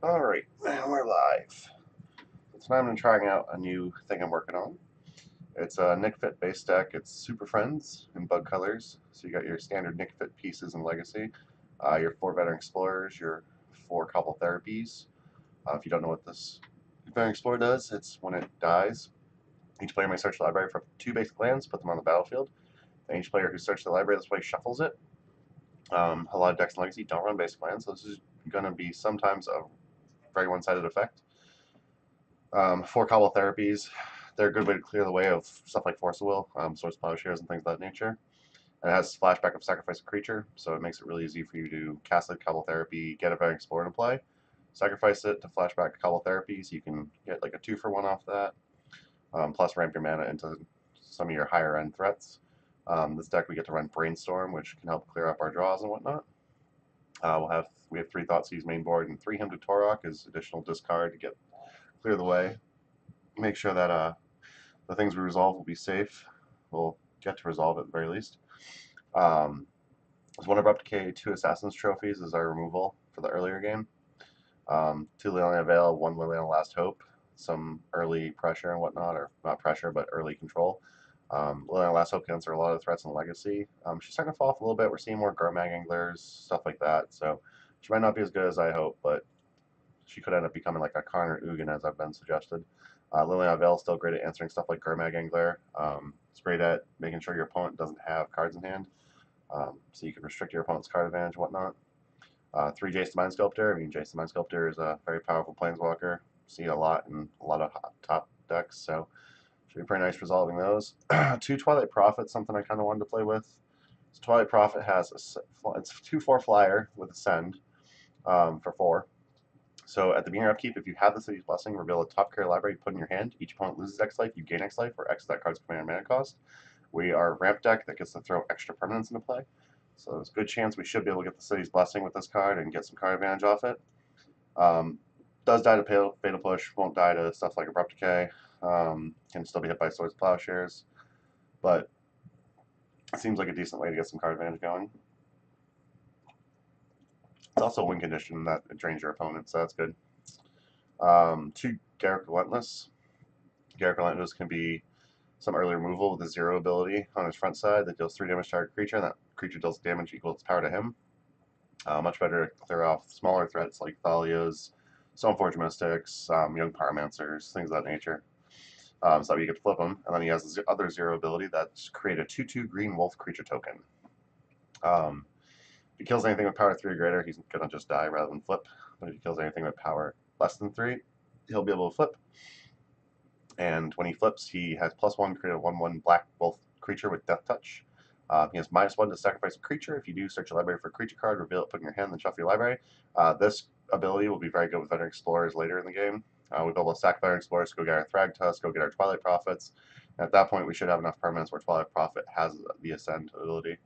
Alright, now we're live. So tonight I'm going to try out a new thing I'm working on. It's a Nicfit base deck. It's Superfriends in bug colors. So you got your standard Nicfit pieces in Legacy, your 4 Veteran Explorers, your 4 Couple Therapies. If you don't know what this Veteran Explorer does, it's when it dies, each player may search the library for 2 basic lands, put them on the battlefield. And each player who searches the library this way shuffles it. A lot of decks in Legacy don't run basic lands, so this is going to be sometimes a very one-sided effect. 4 Cobble Therapies, they're a good way to clear the way of stuff like Force of Will, Swords, Plowshares, and things of that nature. And it has flashback of Sacrifice a Creature, so it makes it really easy for you to cast a Cobble Therapy, get a Veteran Explorer into play, sacrifice it to flashback Cobble Therapy, so you can get like a 2-for-1 off that, plus ramp your mana into some of your higher end threats. This deck we get to run Brainstorm, which can help clear up our draws and whatnot. We have 3 Thoughtseize main board and 3 Hymn to Torok as additional discard to get clear the way. Make sure that the things we resolve will be safe. We'll get to resolve at the very least. There's 1 Abrupt Decay, 2 Assassin's Trophies is our removal for the earlier game. 2 Liliana Veil, 1 Liliana Last Hope, some early pressure and whatnot, or not pressure, but early control. Liliana Last Hope can answer a lot of the threats in Legacy. She's starting to fall off a little bit. We're seeing more Garmag Anglers, stuff like that. So she might not be as good as I hope, but she could end up becoming like a Karn or Ugin, as I've been suggested. Liliana Veil is still great at answering stuff like Garmag Angler. It's great at making sure your opponent doesn't have cards in hand, so you can restrict your opponent's card advantage and whatnot. 3 Jace the Mind Sculptor. I mean, Jace the Mind Sculptor is a very powerful planeswalker. See a lot in a lot of top decks, so should be pretty nice resolving those. 2 Twilight Prophet, something I kind of wanted to play with. So Twilight Prophet has it's 2/4 flyer with Ascend for 4. So at the beginning of upkeep, if you have the City's Blessing, reveal a top card library, put in your hand. Each opponent loses X life, you gain X life, or X that card's command mana cost. We are a ramp deck that gets to throw extra permanents into play. So there's a good chance we should be able to get the City's Blessing with this card and get some card advantage off it. Does die to Fatal Push, won't die to stuff like Abrupt Decay. Can still be hit by Swords, Plowshares. But it seems like a decent way to get some card advantage going. It's also a win condition that it drains your opponent, so that's good. 2 Garruk Relentless. Garruk Relentless can be some early removal with a 0 ability on his front side that deals 3 damage to target creature, and that creature deals damage equal to its power to him. Much better to clear off smaller threats like Thalias, Stoneforge Mystics, Young Pyromancers, things of that nature. So you could flip him, and then he has the other 0 ability that's create a 2/2 green wolf creature token. If he kills anything with power 3 or greater, he's going to just die rather than flip. But if he kills anything with power less than 3, he'll be able to flip. And when he flips, he has +1 to create a 1/1 black wolf creature with Death Touch. He has -1 to sacrifice a creature. If you do, search your library for a creature card, reveal it, put it in your hand, then shuffle your library. This ability will be very good with Veteran Explorers later in the game. We'll be able to sack Veteran Explorers, go get our Thragtusk, go get our Twilight Prophets. And at that point, we should have enough permanents where Twilight Prophet has the Ascend ability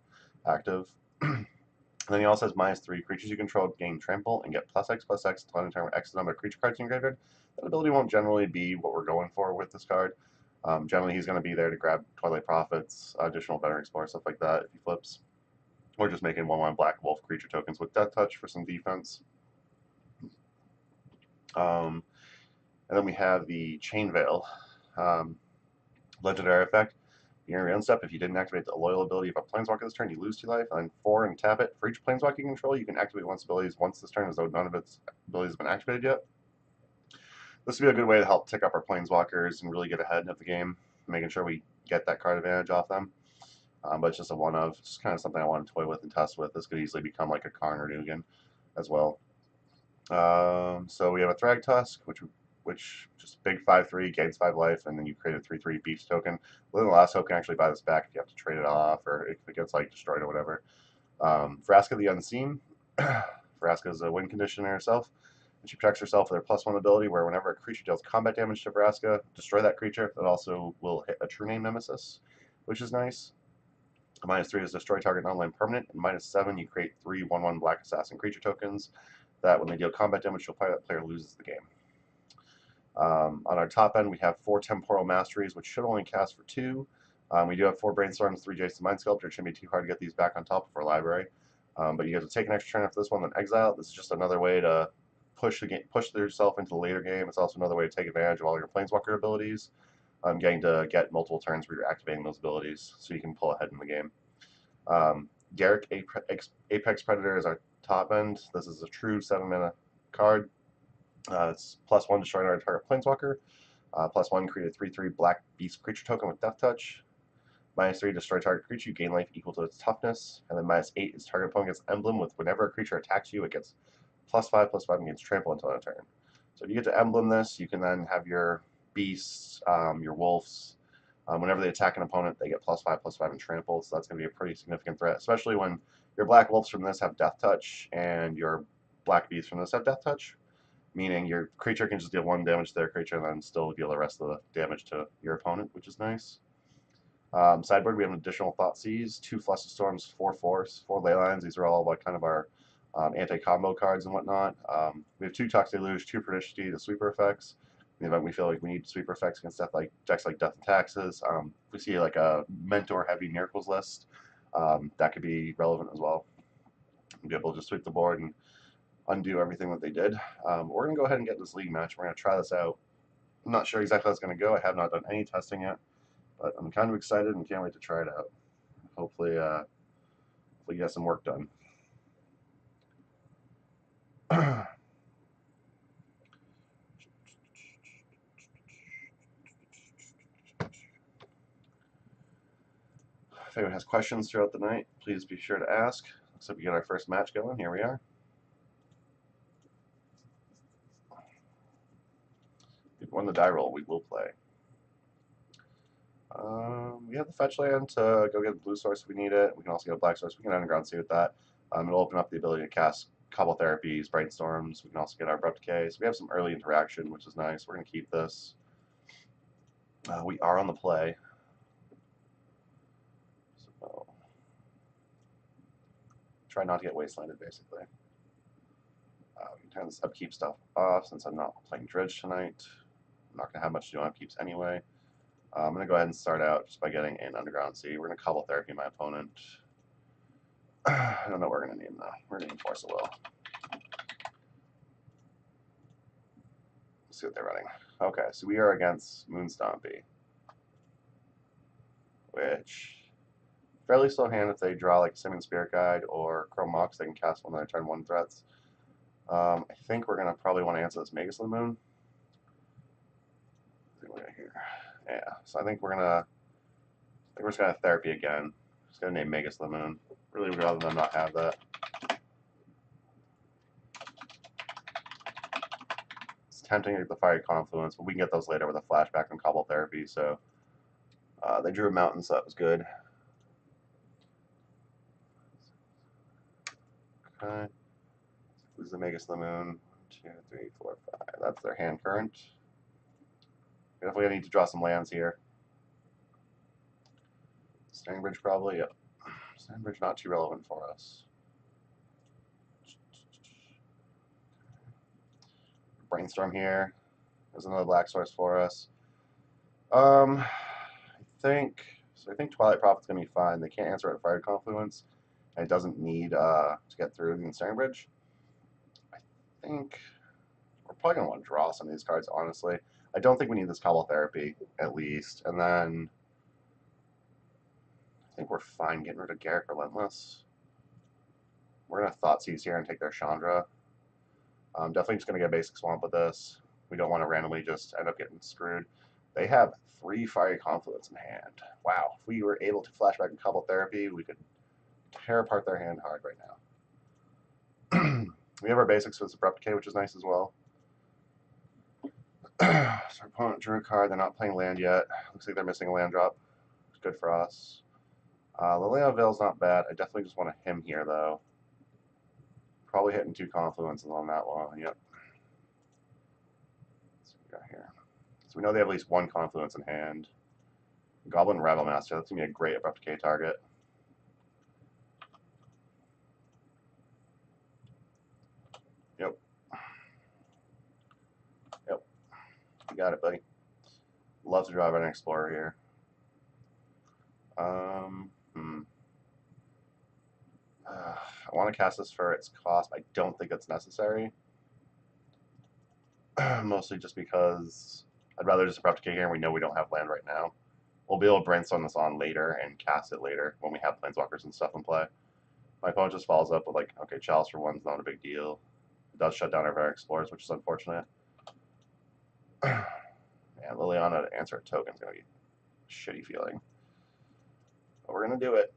active. And then he also has -3. Creatures you control gain trample and get +X/+X until end turn with X number of creature cards in your graveyard. That ability won't generally be what we're going for with this card. Generally, he's going to be there to grab Twilight Prophets, additional Veteran Explorer, stuff like that if he flips. Or just making 1/1 Black Wolf creature tokens with Death Touch for some defense. And then we have the Chain Veil. Legendary effect. During your own step, if you didn't activate the loyal ability of a planeswalker this turn, you lose 2 life. And then 4 and tap it. For each planeswalker you control, you can activate one abilities once this turn, as though none of its abilities have been activated yet. This would be a good way to help tick up our planeswalkers and really get ahead of the game, making sure we get that card advantage off them. But it's just a one of. It's just kind of something I want to toy with and test with. This could easily become like a Karn or Nugan as well. So we have a Thragtusk, which just big 5/3, gains 5 life, and then you create a 3/3 beast token. Little Last Hope can actually buy this back if you have to trade it off or if it gets like destroyed or whatever. Vraska the Unseen. Vraska is a win conditioner herself, and she protects herself with her +1 ability where whenever a creature deals combat damage to Vraska, destroy that creature. That also will hit a True Name Nemesis, which is nice. -3 is destroy target non-land permanent, and -7 you create 3 1/1 Black Assassin creature tokens that when they deal combat damage to a player, that player loses the game. On our top end, we have 4 Temporal Masteries, which should only cast for 2. We do have 4 Brainstorms, 3 Jace the Mind Sculptor. It shouldn't be too hard to get these back on top of our library. But you guys will take an extra turn after this one, then exile. This is just another way to push yourself into the later game. It's also another way to take advantage of all your Planeswalker abilities. Getting to get multiple turns where you're activating those abilities, so you can pull ahead in the game. Garrick Apex Predator is our top end. This is a true 7-mana card. It's +1 destroy another target Planeswalker. +1 create a 3/3 black beast creature token with Death Touch. -3 destroy target creature. You gain life equal to its toughness. And then -8 is target opponent gets emblem with whenever a creature attacks you, it gets +5/+5 and gets trample until end of turn. So if you get to emblem this, you can then have your beasts, your wolves. Whenever they attack an opponent, they get +5/+5 and trample. So that's going to be a pretty significant threat, especially when your black wolves from this have Death Touch and your black beasts from this have Death Touch. Meaning your creature can just deal 1 damage to their creature and then still deal the rest of the damage to your opponent, which is nice. Sideboard, we have an additional Thoughtseize, 2 Fluster Storms, 4 Force, 4 Leylines. These are all like kind of our anti-combo cards and whatnot. We have 2 Toxic Deluge, 2 Perniciety, the sweeper effects. In the event we feel like we need sweeper effects against stuff like decks like Death and Taxes. We see like a Mentor-heavy Miracles list. That could be relevant as well. Be able to just sweep the board and undo everything that they did. We're going to go ahead and get this league match. We're going to try this out. I'm not sure exactly how it's going to go. I have not done any testing yet, but I'm kind of excited and can't wait to try it out. Hopefully we get some work done. If anyone has questions throughout the night, please be sure to ask. Looks like we get our first match going. Here we are. We've won the die roll. We will play. We have the fetch land to go get the blue source if we need it. We can also get a black source. We can underground sea with that. It'll open up the ability to cast Cobble Therapies, Brainstorms. We can also get our Abrupt Decay. So we have some early interaction, which is nice. We're going to keep this. We are on the play. So try not to get wastelanded, basically. Turn this upkeep stuff off since I'm not playing Dredge tonight. I'm not going to have much to do on upkeeps anyway. I'm going to go ahead and start out just by getting an Underground Sea. We're going to Cobble Therapy my opponent. I don't know what we're going to name though. We're going to name Force of Will. Let's see what they're running. Okay, so we are against Moonstompy, which fairly slow hand if they draw like Simian Spirit Guide or Chrome Mox. They can cast one of their turn 1 threats. I think we're going to probably want to answer this Magus of the Moon. Yeah, so I think we're just gonna therapy again. Just gonna name Magus of the Moon. Really would rather than not have that. It's tempting to get the Fiery Confluence, but we can get those later with a flashback and Cobble Therapy. So they drew a mountain, so that was good. Okay. This is the Magus of the Moon. 1, 2, 3, 4, 5. That's their hand current. Definitely I need to draw some lands here. Snaring Bridge probably, yep. Snaring Bridge not too relevant for us. Brainstorm here. There's another black source for us. I think Twilight Prophet's gonna be fine. They can't answer at Fire Confluence, and it doesn't need to get through the Snaring Bridge. I think we're probably gonna want to draw some of these cards, honestly. I don't think we need this Cobble Therapy, at least. And then I think we're fine getting rid of Garrick Relentless. We're going to Thoughtseize here and take their Chandra. Definitely just going to get a basic Swamp with this. We don't want to randomly just end up getting screwed. They have 3 Fiery Confluence in hand. Wow. If we were able to flashback and Cobble Therapy, we could tear apart their hand hard right now. We have our basics with Abrupt Decay, which is nice as well. So our opponent drew a card. They're not playing land yet. Looks like they're missing a land drop. It's good for us. Liliana Veil's not bad. I definitely just want a him here, though. Probably hitting 2 confluences on that one. Yep. Let's see what we got here. So we know they have at least 1 confluence in hand. Goblin Rattle Master. That's going to be a great Abrupt Decay target. Yep. Yep. You got it, buddy. Love to drive an Explorer here. I want to cast this for its cost. I don't think it's necessary. Mostly just because I'd rather just abrupt decay here and we know we don't have land right now. We'll be able to brainstorm this on later and cast it later when we have planeswalkers and stuff in play. My opponent just follows up with like, okay, Chalice for one's not a big deal. It does shut down our Variant Explorers, which is unfortunate. Man, Liliana to answer a token is going to be a shitty feeling. But we're going to do it.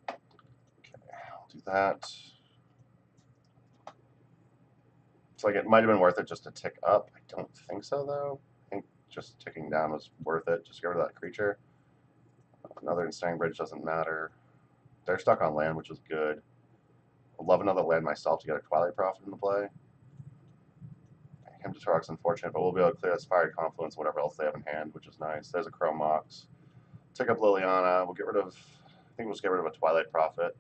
Okay, I'll do that. It's like it might have been worth it just to tick up. I don't think so, though. I think just ticking down was worth it. Just get rid of that creature. Another Ensnaring Bridge doesn't matter. They're stuck on land, which is good. I'd love another land myself to get a Twilight Prophet into play. Him to Torok's unfortunate, but we'll be able to clear this Fiery Confluence, whatever else they have in hand, which is nice. There's a Chrome Mox. Tick up Liliana. We'll get rid of, I think we'll just get rid of a Twilight Prophet.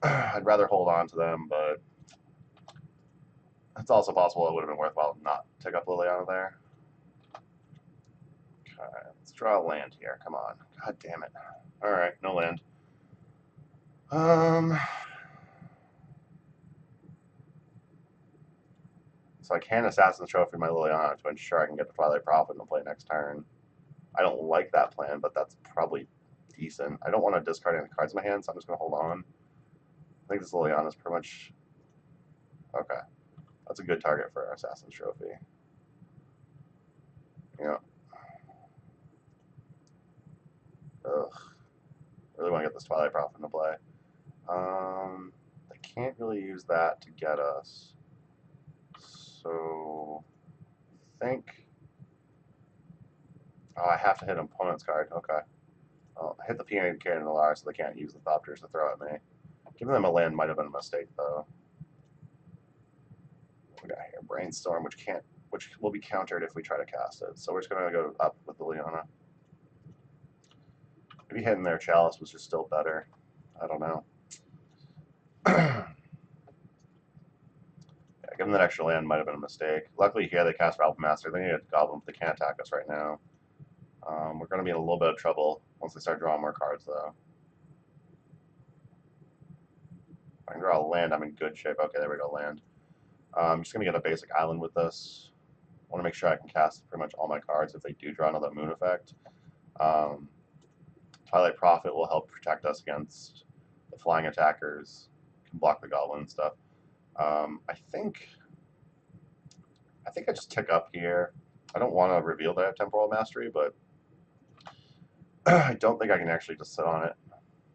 I'd rather hold on to them, but it's also possible it would have been worthwhile to not tick up Liliana there. Okay, let's draw a land here. Come on. God damn it. Alright, no land. So I can Assassin's Trophy my Liliana to ensure I can get the Twilight Prophet and play next turn. I don't like that plan, but that's probably decent. I don't want to discard any cards in my hand, so I'm just going to hold on. I think this Liliana is pretty much... Okay. That's a good target for our Assassin's Trophy. Yeah. Ugh. Really want to get this Twilight Prophet into play. I can't really use that to get us. So... I think... Oh, I have to hit an opponent's card. Okay. Well, I hit the Peony Cannon and Alara, so they can't use the Thopters to throw at me. Giving them a land might have been a mistake, though. What we got here? Brainstorm, which will be countered if we try to cast it. So we're just gonna go up with the Liliana. Maybe hitting their Chalice was just still better. I don't know. Yeah, giving that extra land might have been a mistake. Luckily here they cast Rabble Master. They need a Goblin, but they can't attack us right now. We're going to be in a little bit of trouble once they start drawing more cards, though. If I can draw a land, I'm in good shape. Okay, there we go, land. I'm just going to get a basic island with this. I want to make sure I can cast pretty much all my cards if they do draw another Moon Effect. Twilight Prophet will help protect us against the flying attackers. Can block the Goblin and stuff. I think I just tick up here. I don't want to reveal that I have Temporal Mastery, but I don't think I can actually just sit on it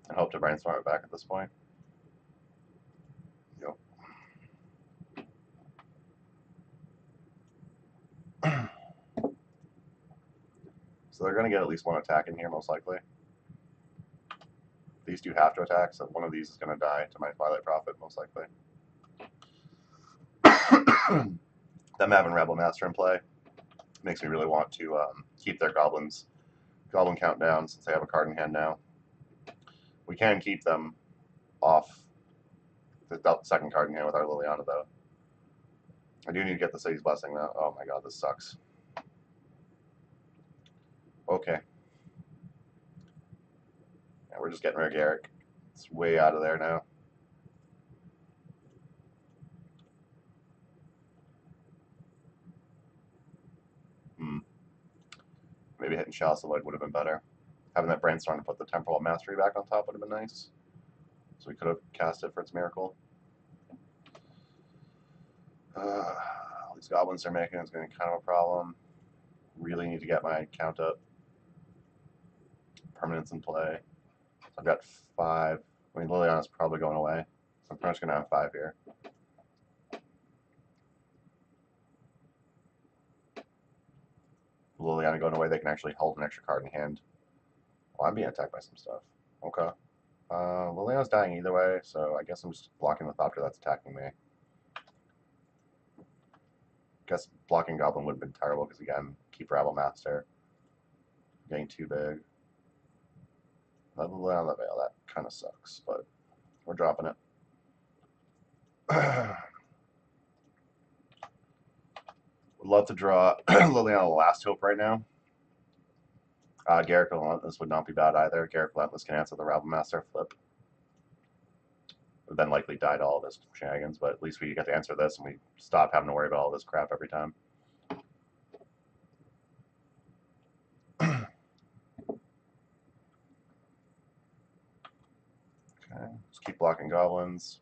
and hope to brainstorm it back at this point. Yep. So they're going to get at least one attack in here, most likely. These two have to attack, so one of these is going to die to my Twilight Prophet, most likely. Them having Rebel Master in play makes me really want to keep their Goblin count down since they have a card in hand now. We can keep them off the second card in hand with our Liliana, though. I do need to get the City's Blessing, though. Oh my god, this sucks. Okay. Yeah, we're just getting rid of Garrick. It's way out of there now. Maybe hitting Chalice Avoid would have been better. Having that Brainstorm to put the Temporal Mastery back on top would have been nice. So we could have cast it for its miracle. All these goblins they're making is going to be kind of a problem. Really need to get my count up. Permanents in play. So I've got 5. I mean, Liliana's probably going away. So I'm pretty much going to have 5 here. Liliana going away, they can actually hold an extra card in hand. Well, I'm being attacked by some stuff. Okay. Liliana's dying either way, so I guess I'm just blocking the Thopter that's attacking me. Guess blocking Goblin would have been terrible because, again, keep Rabble Master. Getting too big. Liliana the Veil, that kind of sucks, but we're dropping it. Would love to draw Liliana Last Hope right now. Garrick Relentless would not be bad either. Garrick Relentless can answer the Rabble Master flip. would then likely die to all this shenanigans, but at least we get to answer this and we stop having to worry about all this crap every time. Okay, just keep blocking goblins.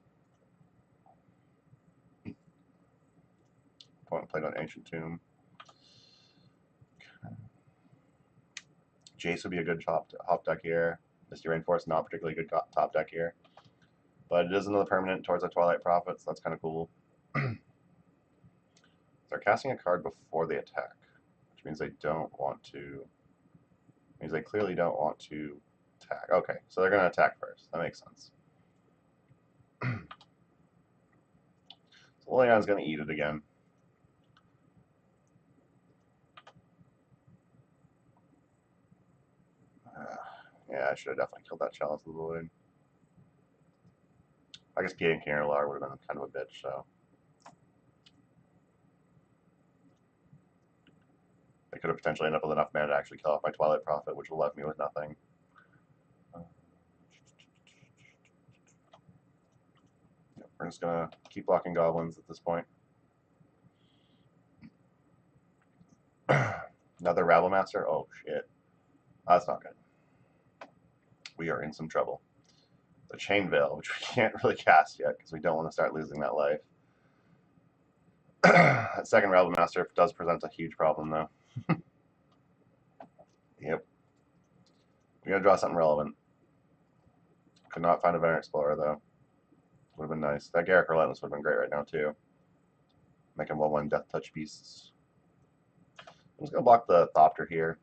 Point played on Ancient Tomb. Okay. Jace would be a good top deck here. Misty Rainforest, not particularly good top deck here. But it is another permanent towards our Twilight Prophet, so that's kind of cool. They're casting a card before they attack, which means they don't want to. Means they clearly don't want to attack. Okay, so they're going to attack first. That makes sense. So Liliana's going to eat it again. Yeah, I should have definitely killed that Chalice of the Void. I guess PA and Karalar would have been kind of a bitch, so. They could have potentially ended up with enough mana to actually kill off my Twilight Prophet, which would have left me with nothing. We're just going to keep blocking goblins at this point. Another Rabble Master? Oh, shit. That's not good. We are in some trouble. The Chain Veil, which we can't really cast yet because we don't want to start losing that life. That second Rabble Master does present a huge problem, though. Yep. We gotta draw something relevant. Could not find a Veteran Explorer, though. Would have been nice. That Garruk Relentless would have been great right now, too. Make him 1/1 Death Touch Beasts. I'm just gonna block the Thopter here.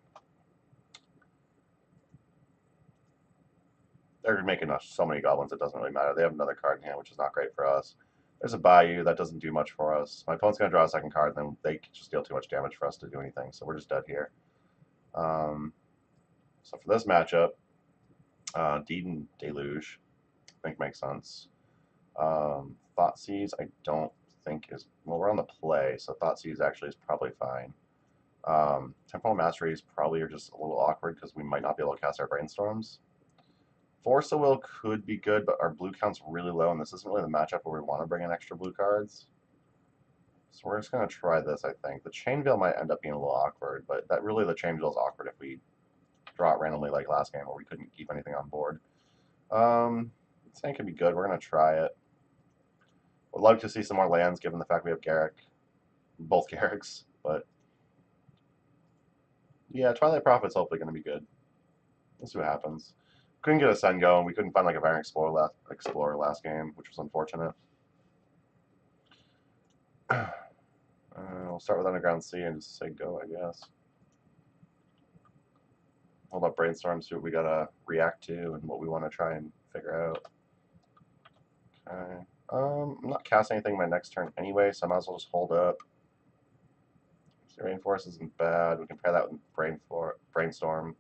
They're making us so many goblins, it doesn't really matter. They have another card in hand, which is not great for us. There's a Bayou, that doesn't do much for us. My opponent's going to draw a second card, and then they just deal too much damage for us to do anything, so we're just dead here. So for this matchup, Deed and Deluge, I think makes sense. Thoughtseize, I don't think is... Well, we're on the play, so Thoughtseize actually is probably fine. Temporal Masteries probably are just a little awkward because we might not be able to cast our Brainstorms. Force of Will could be good, but our blue count's really low, and this isn't really the matchup where we want to bring in extra blue cards. So we're just going to try this, I think. The Chain Veil might end up being a little awkward, but that really the Chain Veil is awkward if we draw it randomly like last game where we couldn't keep anything on board. This thing could be good. We're going to try it. Would like to see some more lands given the fact we have Garruk. Both Garruks, but... Yeah, Twilight Prophet's hopefully going to be good. We'll see what happens. Couldn't get a Sun going. We couldn't find like a Veteran Explorer last game, which was unfortunate. We'll start with Underground Sea and just say go, I guess. Hold up Brainstorm, see what we gotta react to and what we want to try and figure out. Okay. I'm not casting anything my next turn anyway, so I might as well just hold up. Rainforest isn't bad. We can pair that with Brainstorm.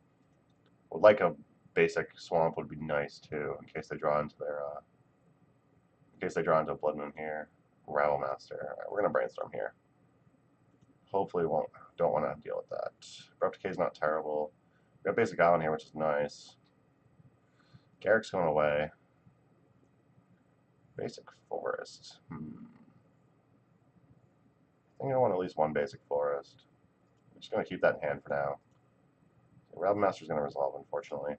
Would like a basic Swamp would be nice too, in case they draw into their a Blood Moon here. Rabble Master. Alright, we're gonna Brainstorm here. Hopefully don't want to deal with that. Abrupt Decay is not terrible. We got Basic Island here, which is nice. Garruk's going away. Basic Forest. I think I want at least one Basic Forest. I'm just going to keep that in hand for now. Rabble Master's going to resolve, unfortunately.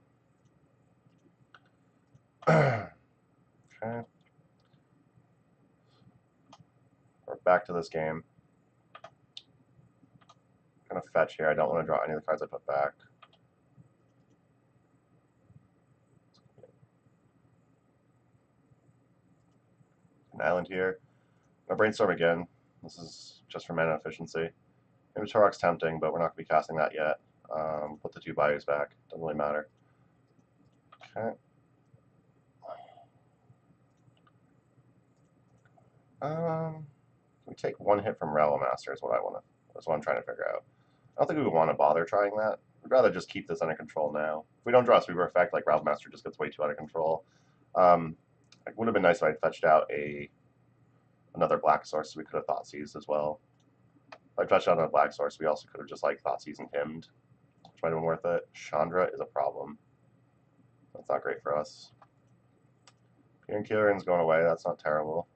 Okay. We're back to this game. I'm going to fetch here. I don't want to draw any of the cards I put back. An island here. I'm going to Brainstorm again. This is just for mana efficiency. Maybe Torok's tempting, but we're not going to be casting that yet. Put the two Bayous back. Doesn't really matter. Okay. We take one hit from Rabble Master is what that's what I'm trying to figure out. I don't think we would want to bother trying that. We'd rather just keep this under control now. If we don't draw a Sweeper effect, like Rabble Master just gets way too out of control. It would have been nice if I'd fetched out another Black Source, so we could have Thoughtseize as well. If I fetched out another Black Source, we also could have just like Thoughtseize and Hymned, which might have been worth it. Chandra is a problem. That's not great for us. Kieran Kieran's going away. That's not terrible.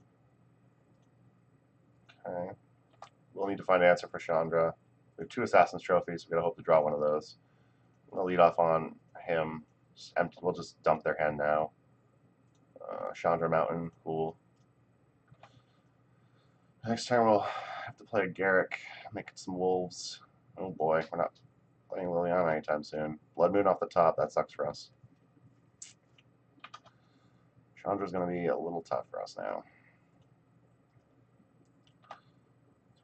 Okay. We'll need to find an answer for Chandra. We have 2 Assassin's Trophies. We gotta hope to draw one of those. I'm gonna lead off on him. We'll just dump their hand now. Chandra Mountain, cool. Next turn we'll have to play a Garrick, make some wolves. Oh boy, we're not playing Liliana anytime soon. Blood Moon off the top, that sucks for us. Chandra's gonna be a little tough for us now.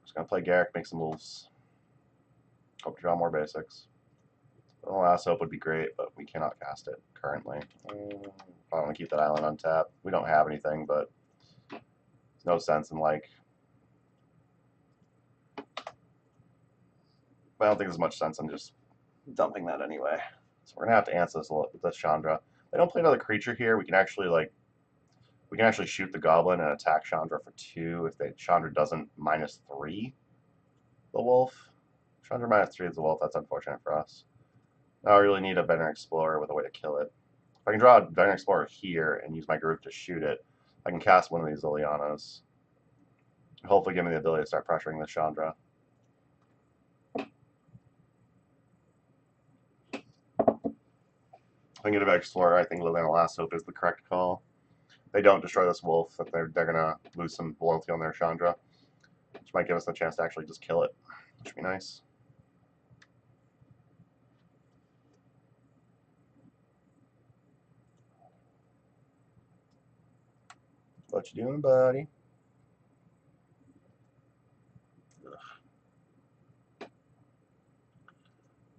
Just gonna play Garrick, make some wolves. Hope to draw more basics. The last hope would be great, but we cannot cast it currently. I want to keep that island untapped. We don't have anything, but there's no sense in like. I don't think there's much sense in just dumping that anyway. So we're gonna have to answer this with this Chandra. If they don't play another creature here, we can actually shoot the goblin and attack Chandra for 2 if Chandra doesn't -3 the wolf. Chandra -3 is the wolf. That's unfortunate for us. Now I really need a Veteran Explorer with a way to kill it. If I can draw a Veteran Explorer here and use my group to shoot it, I can cast one of these Lilianas. Hopefully give me the ability to start pressuring the Chandra. If I can get a Veteran Explorer, I think Liliana Last Hope is the correct call. If they don't destroy this wolf, that they're going to lose some loyalty on their Chandra, which might give us the chance to actually just kill it, which would be nice. What you doing, buddy?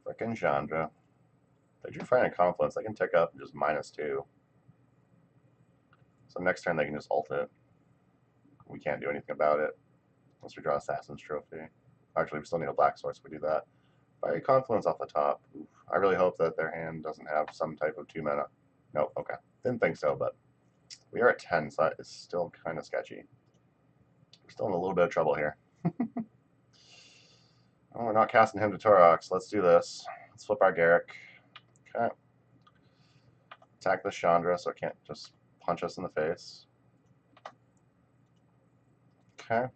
Frickin' Chandra. They do find a confluence. They can tick up just -2. So next turn they can just ult it. We can't do anything about it unless we draw Assassin's Trophy. Actually, we still need a black source if we do that. Fiery Confluence off the top. Oof. I really hope that their hand doesn't have some type of 2 mana. No, okay. Didn't think so, but we are at 10, so that is still kind of sketchy. We're still in a little bit of trouble here. Oh, we're not casting him to Torox. Let's do this. Let's flip our Garrick. Okay. Attack the Chandra so it can't just punch us in the face. Okay.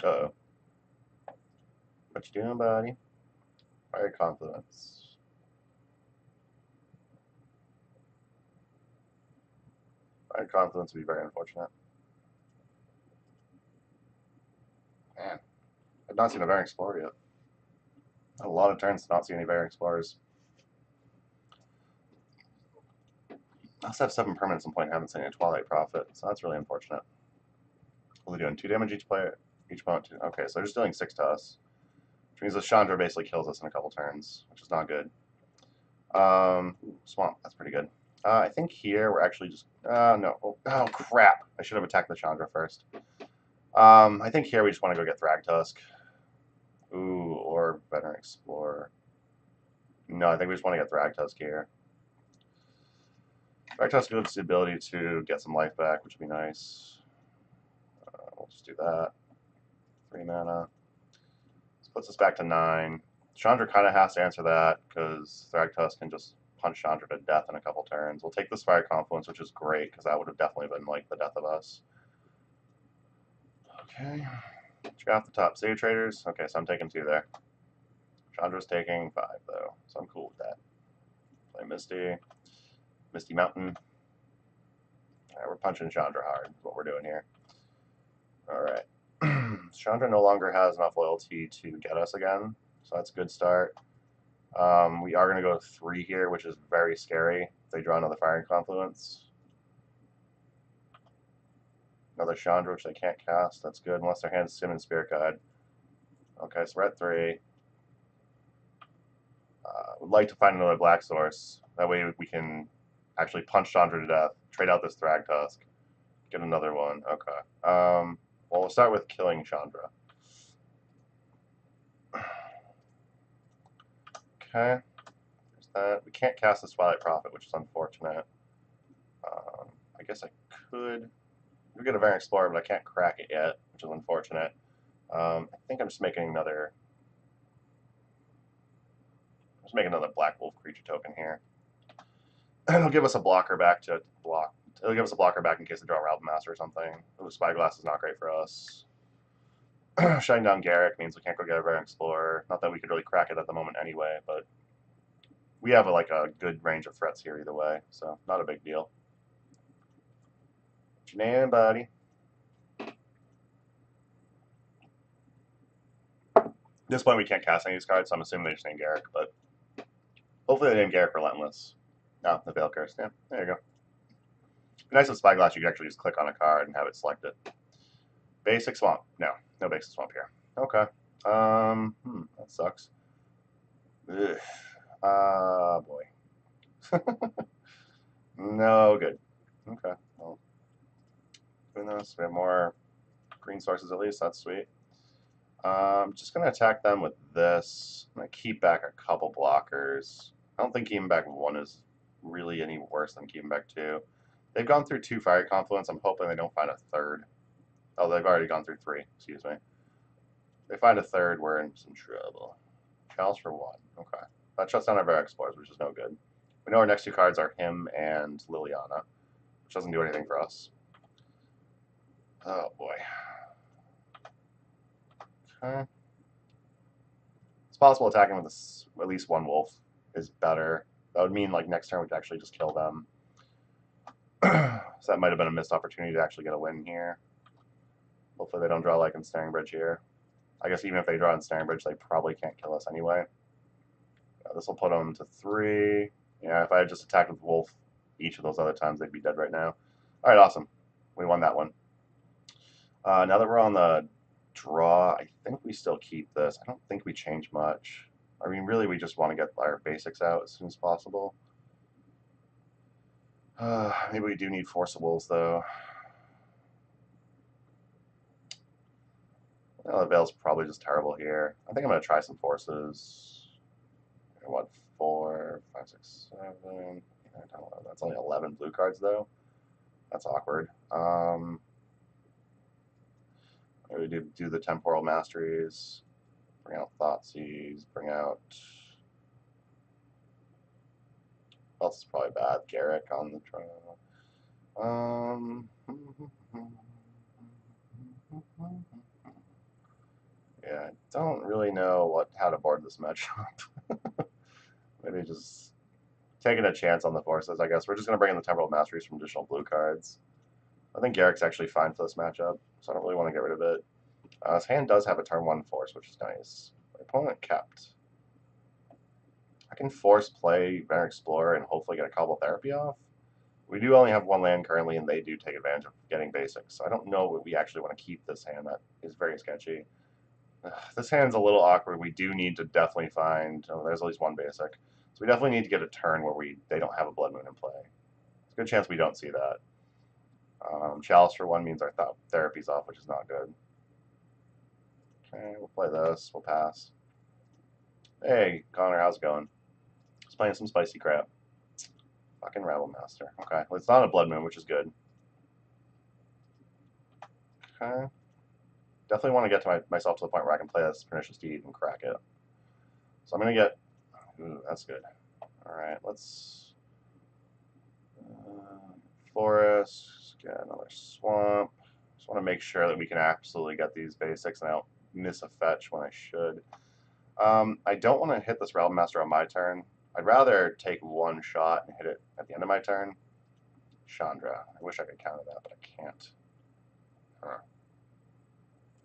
Uh-oh. What you doing, buddy? Fiery Confluence. Fiery Confluence would be very unfortunate. Man, I've not seen a Veteran Explorer yet. A lot of turns to not see any Veteran Explorers. I also have 7 permanents in play and haven't seen any Twilight Prophet, so that's really unfortunate. What are they doing? 2 damage each player? Each opponent? 2. Okay, so they're just dealing 6 to us. Which means the Chandra basically kills us in a couple turns, which is not good. Swamp, that's pretty good. I think here we're actually just... no. Oh, crap. I should have attacked the Chandra first. I think here we just want to go get Thragtusk. Ooh, or Veteran Explorer. No, I think we just want to get Thragtusk here. Thragtusk gives us the ability to get some life back, which would be nice. We'll just do that. 3 mana. This puts us back to 9. Chandra kind of has to answer that, because Thragtusk can just punch Chandra to death in a couple turns. We'll take this Fire Confluence, which is great, because that would have definitely been like the death of us. Okay. What you got off the top? Save Traders? Okay, so I'm taking 2 there. Chandra's taking 5, though, so I'm cool with that. Play Misty Mountain. Alright, we're punching Chandra hard, is what we're doing here. Alright. Chandra no longer has enough loyalty to get us again, so that's a good start. We are going to go to 3 here, which is very scary. If they draw another Firing Confluence. Another Chandra, which they can't cast. That's good, unless their hand's Sim and Spirit Guide. Okay, so we're at 3. Would like to find another black source. That way we can actually punch Chandra to death, trade out this Thragtusk, get another one. Okay. Well, we'll start with killing Chandra. Okay. There's that. We can't cast this Twilight Prophet, which is unfortunate. I guess I could. We get a Veteran Explorer, but I can't crack it yet, which is unfortunate. I think I'm just making another. Let's make another Black Wolf creature token here. It'll give us a blocker back to block. It'll give us a blocker back in case they draw a Realm Master or something. Ooh, Spyglass is not great for us. Shutting down Garrick means we can't go get a Variant Explorer. Not that we could really crack it at the moment anyway, but we have like a good range of threats here either way, so not a big deal. What you name, buddy? At this point, we can't cast any of these cards, so I'm assuming they just named Garrick, but hopefully they named Garrick Relentless. No, the Veil Curse. Yeah, there you go. Nice with Spyglass, you can actually just click on a card and have it selected. Basic Swamp. No, no basic Swamp here. Okay. That sucks. Ugh. Boy. No good. Okay. Well, doing this, we have more green sources at least. That's sweet. I'm just going to attack them with this. I'm going to keep back a couple blockers. I don't think keeping back one is really any worse than keeping back two. They've gone through 2 Fiery Confluence. I'm hoping they don't find a third. Oh, they've already gone through 3. Excuse me. If they find a third, we're in some trouble. Chalice for 1. Okay. That shuts down our Variant Explorers, which is no good. We know our next 2 cards are him and Liliana, which doesn't do anything for us. Oh, boy. Okay. It's possible attacking with at least 1 wolf is better. That would mean, like, next turn we could actually just kill them. So that might have been a missed opportunity to actually get a win here. Hopefully they don't draw like Ensnaring Bridge here. I guess even if they draw Ensnaring Bridge, they probably can't kill us anyway. This will put them to 3. Yeah, if I had just attacked with Wolf each of those other times, they'd be dead right now. All right, awesome. We won that one. Now that we're on the draw, I think we still keep this. I don't think we change much. I mean, really, we just want to get our basics out as soon as possible. Maybe we do need Forcibles, though. Well, the Veil's probably just terrible here. I think I'm going to try some Forces. What, 4, 5, 6, 7, 8, 9, 10, 11. That's only 11 blue cards, though. That's awkward. We do the Temporal Masteries. Bring out Thoughtseize. Bring out... What else is probably bad? Garrick on the trial. Yeah, I don't really know how to board this matchup. Maybe just taking a chance on the Forces, I guess. We're just going to bring in the Temporal Masteries from additional blue cards. I think Garrick's actually fine for this matchup, so I don't really want to get rid of it. His hand does have a turn 1 Force, which is nice. My opponent kept. I can force play Variant Explorer and hopefully get a Cobble Therapy off. We do only have 1 land currently, and they do take advantage of getting basics. So I don't know if we actually want to keep this hand. That is very sketchy. This hand's a little awkward. We do need to definitely find... Oh, there's at least 1 basic. So we definitely need to get a turn where they don't have a Blood Moon in play. There's a good chance we don't see that. Chalice for 1 means our therapy's off, which is not good. Okay, we'll play this. We'll pass. Hey, Connor, how's it going? Just playing some spicy crap. Fucking Rabble Master. Okay, well, it's not a Blood Moon, which is good. Okay. Definitely want to get to myself to the point where I can play this Pernicious Deed and crack it. So I'm going to get... Ooh, that's good. Alright, let's... Forest. Get another Swamp. Just want to make sure that we can absolutely get these basics and I don't miss a fetch when I should. I don't want to hit this Realm Master on my turn. I'd rather take 1 shot and hit it at the end of my turn. Chandra. I wish I could counter that, but I can't. Huh.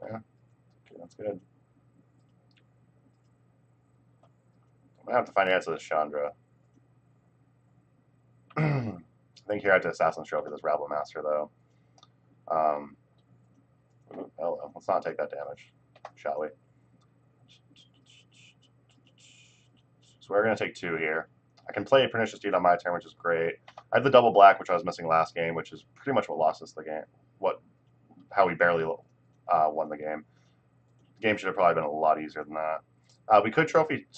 Yeah. Okay, that's good. I'm going to have to find an answer to this Chandra. I think here I have to Assassin's Trophy this Rabble Master, though. Hello. Let's not take that damage, shall we? So we're going to take 2 here. I can play Pernicious Deed on my turn, which is great. I have the double black, which I was missing last game, which is pretty much what lost us the game. How we barely won the game. The game should have probably been a lot easier than that. We could trophy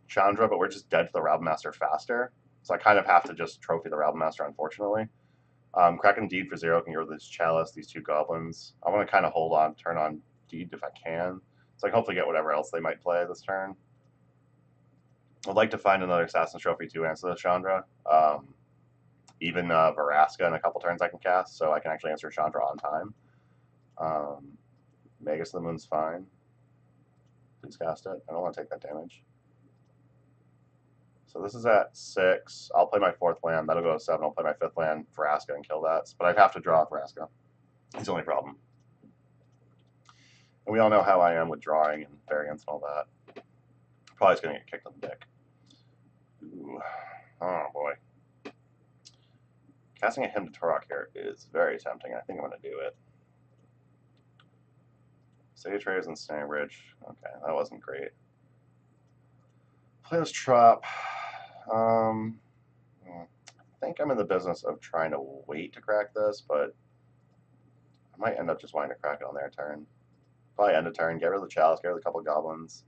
Chandra, but we're just dead to the Realm Master faster. So I kind of have to just trophy the Realm Master, unfortunately. Kraken Deed for 0 can get rid of this Chalice, these 2 goblins. I want to kind of hold on, turn on Deed if I can. So I can hopefully get whatever else they might play this turn. I'd like to find another Assassin's Trophy to answer the Chandra. even Veraska in a couple turns I can cast, so I can actually answer Chandra on time. Magus of the Moon's fine. Please cast it. I don't want to take that damage. So this is at 6. I'll play my 4th land. That'll go to 7. I'll play my 5th land, Veraska, and kill that. But I'd have to draw Veraska. It's the only problem. And we all know how I am with drawing and variants and all that. Probably just going to get kicked in the dick. Ooh. Oh, boy. Casting a Hymn to Torok here is very tempting. I think I'm going to do it. City Traders and Snare Bridge. Okay, that wasn't great. Play this Trop. I think I'm in the business of trying to wait to crack this, but I might end up just wanting to crack it on their turn. Probably end a turn, get rid of the Chalice, get rid of a couple of Goblins.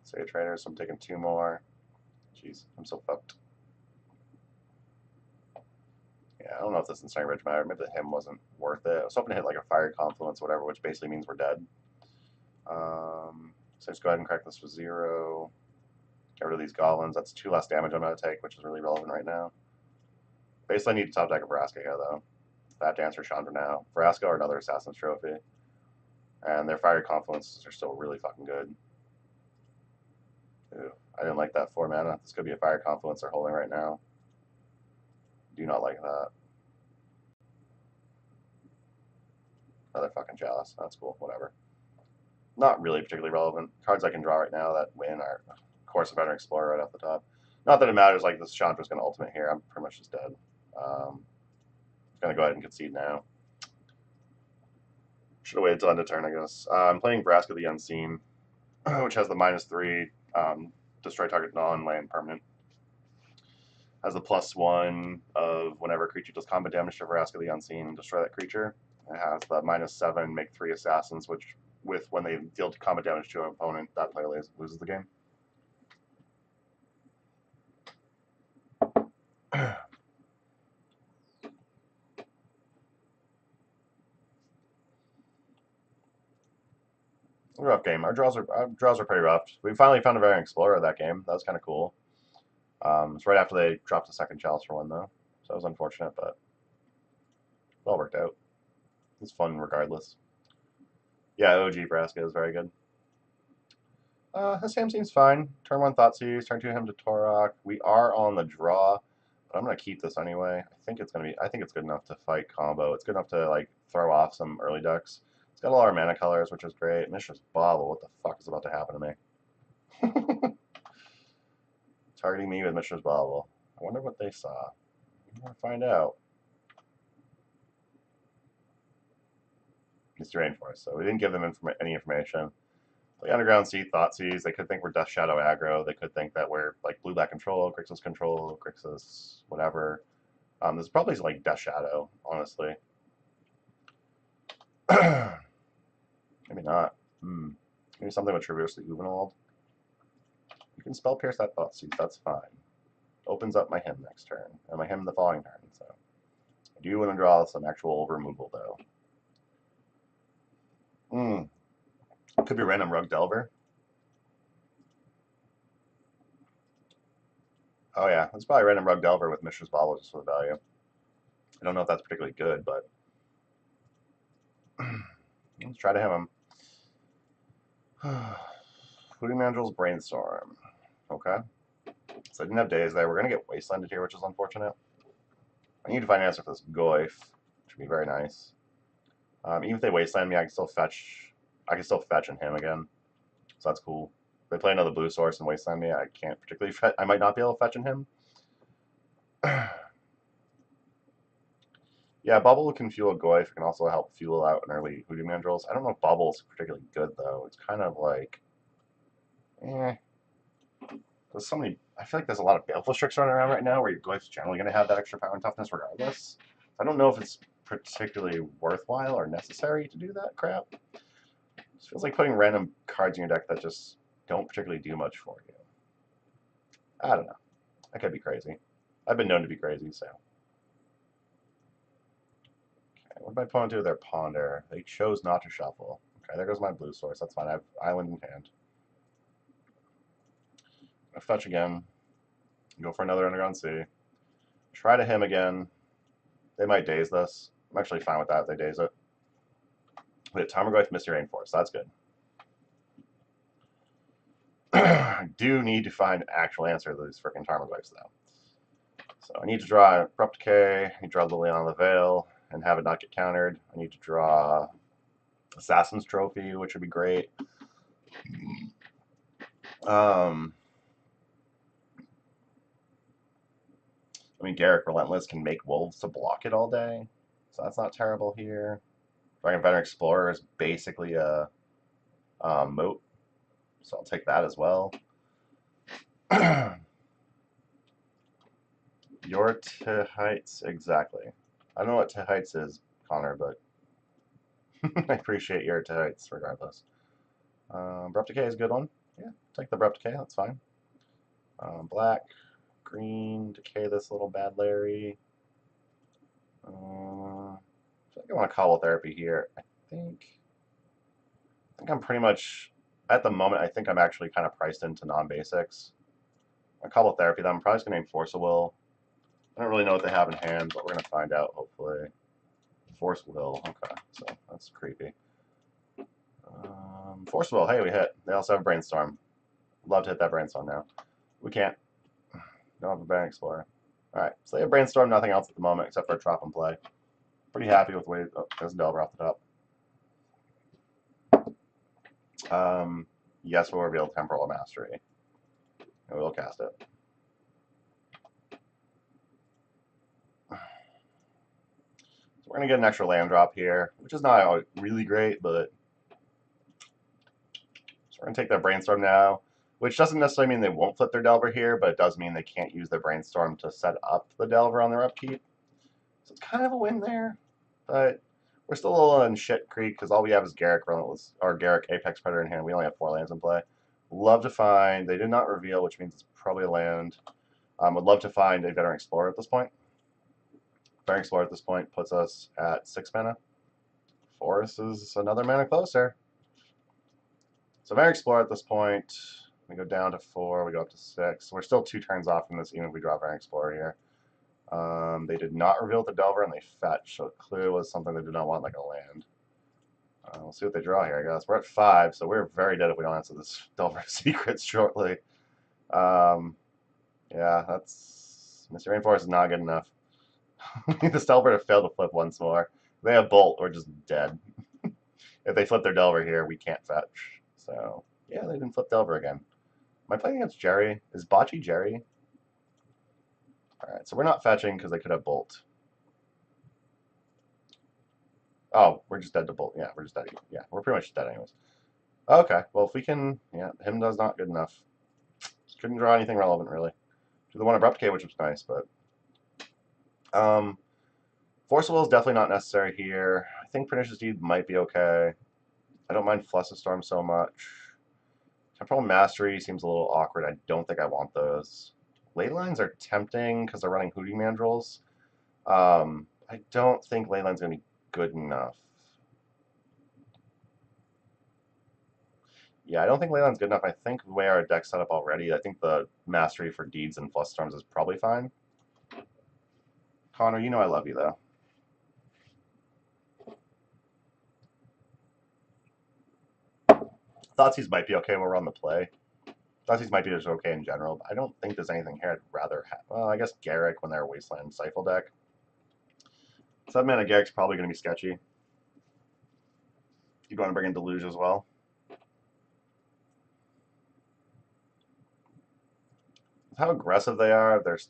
City Traders, so I'm taking 2 more. Jeez, I'm so fucked. Yeah, I don't know if this Ensnaring Bridge mattered. Maybe the Hymn wasn't worth it. I was hoping to hit like a Fiery Confluence or whatever, which basically means we're dead. So just go ahead and crack this for 0. Get rid of these Goblins. That's 2 less damage I'm going to take, which is really relevant right now. Basically, I need to top deck a Veraska here, though. I have to answer Chandra now. Veraska or another Assassin's Trophy. And their Fiery Confluences are still really fucking good. Ooh, I didn't like that 4 mana. This could be a Fiery Confluence they're holding right now. Do not like that. Another fucking Chalice. That's cool. Whatever. Not really particularly relevant. Cards I can draw right now that win are, of course, a Veteran Explorer right off the top. Not that it matters, like this Chandra's going to ultimate here. I'm pretty much just dead. Going to go ahead and concede now. Should have waited till end of turn, I guess. I'm playing Vraska the Unseen, which has the -3, destroy target non-land permanent. Has the +1 of whenever a creature does combat damage to Vraska the Unseen, destroy that creature. It has the -7, make 3 assassins, which when they deal combat damage to an opponent, that player loses the game. Rough game. Our draws are pretty rough. We finally found a Veteran Explorer that game. That was kind of cool. It's right after they dropped the second Chalice for 1, though. So it was unfortunate, but it all worked out. It was fun regardless. Yeah, OG Vraska is very good. His hand seems fine. Turn 1 Thoughtseize, turn 2 Hymn to Torok. We are on the draw, but I'm gonna keep this anyway. I think it's good enough to fight combo. It's good enough to like throw off some early decks. It's got a lot of mana colors, which is great. Mishra's Bauble. What the fuck is about to happen to me? Targeting me with Mishra's Bauble. I wonder what they saw. I'm gonna find out. It's Rainforest, so we didn't give them any information. Like Underground Sea, Thoughtseize, they could think we're Death Shadow aggro. They could think that we're like blue-black control, Grixis, whatever. This is probably like Death Shadow, honestly. Maybe not. Maybe something with Traverse the Uvenald. You can spell pierce that Thoughtseize, that's fine. Opens up my Hymn next turn, and my Hymn the following turn, so. I do want to draw some actual removal, though. Could be random Rug Delver. Oh yeah, it's probably random Rug Delver with Mishra's Bauble just for the value. I don't know if that's particularly good, but let's try to hit him. Hooting Mandrel's Brainstorm. Okay. So I didn't have days there. We're going to get Wastelanded here, which is unfortunate. I need to find an answer for this Goyf, which would be very nice. Even if they Wasteland me, I can still fetch in him again. So that's cool. If they play another blue source and Wasteland me, I can't particularly fetch. I might not be able to fetch in him. Yeah, Bubble can fuel a Goyf. It can also help fuel out an early Hoodoo Mandrills. I don't know if Bubble's particularly good, though. It's kind of like... There's so many... I feel like there's a lot of Baleful Strix running around right now where your Goyf's generally going to have that extra power and toughness regardless. I don't know if it's particularly worthwhile or necessary to do that crap. It just feels like putting random cards in your deck that just don't particularly do much for you. I don't know. I could be crazy. I've been known to be crazy, so... What did my opponent do with their Ponder? They chose not to shuffle. Okay, there goes my blue source. That's fine. I have Island in hand. I'm going to fetch again. Go for another Underground Sea. Try to him again. They might daze this. I'm actually fine with that if they daze it. Wait, Tarmogoyf, Misty Rainforest. That's good. I do need to find an actual answer to these freaking Tarmogoyfs, though. So I need to draw Abrupt Decay, I need to draw Liliana of the Veil, and have it not get countered. I need to draw Assassin's Trophy, which would be great. I mean, Garrick Relentless can make Wolves to block it all day, so that's not terrible here. Dragon Veteran Explorer is basically a moat, so I'll take that as well. Your Heights, exactly. I don't know what Heights is, Connor, but I appreciate your Heights regardless. Abrupt Decay is a good one. Yeah, take the Abrupt Decay, that's fine. Black, green, decay this little bad Larry. I think I want to Cobble Therapy here. I think I'm pretty much, at the moment, I think I'm actually kind of priced into non-basics. I Cobble Therapy, then I'm probably just going to name Force of Will. I don't really know what they have in hand, but we're going to find out, hopefully. Force Will, okay, so that's creepy. Force Will, hey, we hit. They also have Brainstorm. Love to hit that Brainstorm now. We can't. Don't have a Baron Explorer. Alright, so they have Brainstorm, nothing else at the moment except for a drop and play. Pretty happy with the way. Oh, there's a Delver off the top. Yes, we'll reveal Temporal Mastery. And we'll cast it. So we're going to get an extra land drop here, which is not really great, but. So we're going to take that Brainstorm now, which doesn't necessarily mean they won't flip their Delver here, but it does mean they can't use their Brainstorm to set up the Delver on their upkeep. So it's kind of a win there, but we're still a little in shit creek because all we have is Garrick Relentless, or Garrick Apex Predator in hand. We only have 4 lands in play. Love to find, they did not reveal, which means it's probably a land. Would love to find a Veteran Explorer at this point. Veteran Explorer at this point puts us at 6 mana. Forest is another mana closer. So Veteran Explorer at this point, we go down to 4, we go up to 6. We're still 2 turns off from this even if we draw Veteran Explorer here. They did not reveal the Delver and they fetch, so it clearly was something they did not want like a land. We'll see what they draw here, I guess. We're at 5, so we're very dead if we don't answer this Delver Secrets shortly. Yeah, that's... Mr. Rainforest is not good enough. This Delver to fail to flip once more. If they have Bolt, we're just dead. If they flip their Delver here, we can't fetch. So, yeah, they didn't flip Delver again. Am I playing against Jerry? Is Bocce Jerry? Alright, so we're not fetching because they could have Bolt. Oh, we're just dead to Bolt. Yeah, we're just dead. Yeah, we're pretty much dead anyways. Okay, well, if we can... Yeah, him does not good enough. Couldn't draw anything relevant, really. To the one Abrupt Decay, which was nice, but... Force of Will is definitely not necessary here. I think Pernicious Deed might be okay. I don't mind Fluster Storm so much. Temporal Mastery seems a little awkward. I don't think I want those. Ley Lines are tempting because they're running Hooting Mandrills. I don't think Ley Line's going to be good enough. Yeah, I don't think Ley Line's good enough. I think the way our deck's set up already, I think the Mastery for Deeds and Fluster Storms is probably fine. Connor, you know I love you, though. Thoughtseize might be okay when we're on the play. Thoughtseize might be just okay in general, but I don't think there's anything here I'd rather have. Well, I guess Garrick when they're Wasteland Stifle deck. 7 mana Garrick's probably going to be sketchy. You want to bring in Deluge as well? How aggressive they are, there's...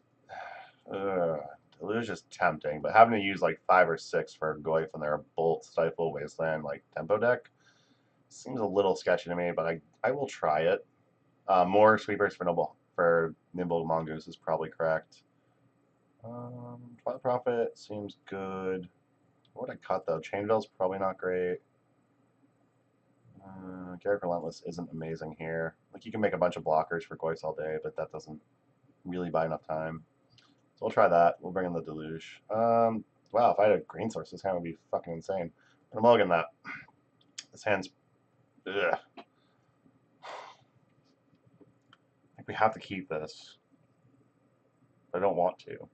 Deluge is tempting, but having to use like 5 or 6 for Goyf when they're a Bolt, Stifle, Wasteland, like tempo deck seems a little sketchy to me, but I will try it. More Sweepers for Nimble Mongoose is probably correct. Twilight Prophet seems good. What would I cut though? Chainville's probably not great. Garrick Relentless isn't amazing here. Like you can make a bunch of blockers for Goyfs all day, but that doesn't really buy enough time. So we'll try that. We'll bring in the Deluge. Wow, if I had a green source, this hand would be fucking insane. I'm mulligan that. This hand's... Ugh. I think we have to keep this. but I don't want to.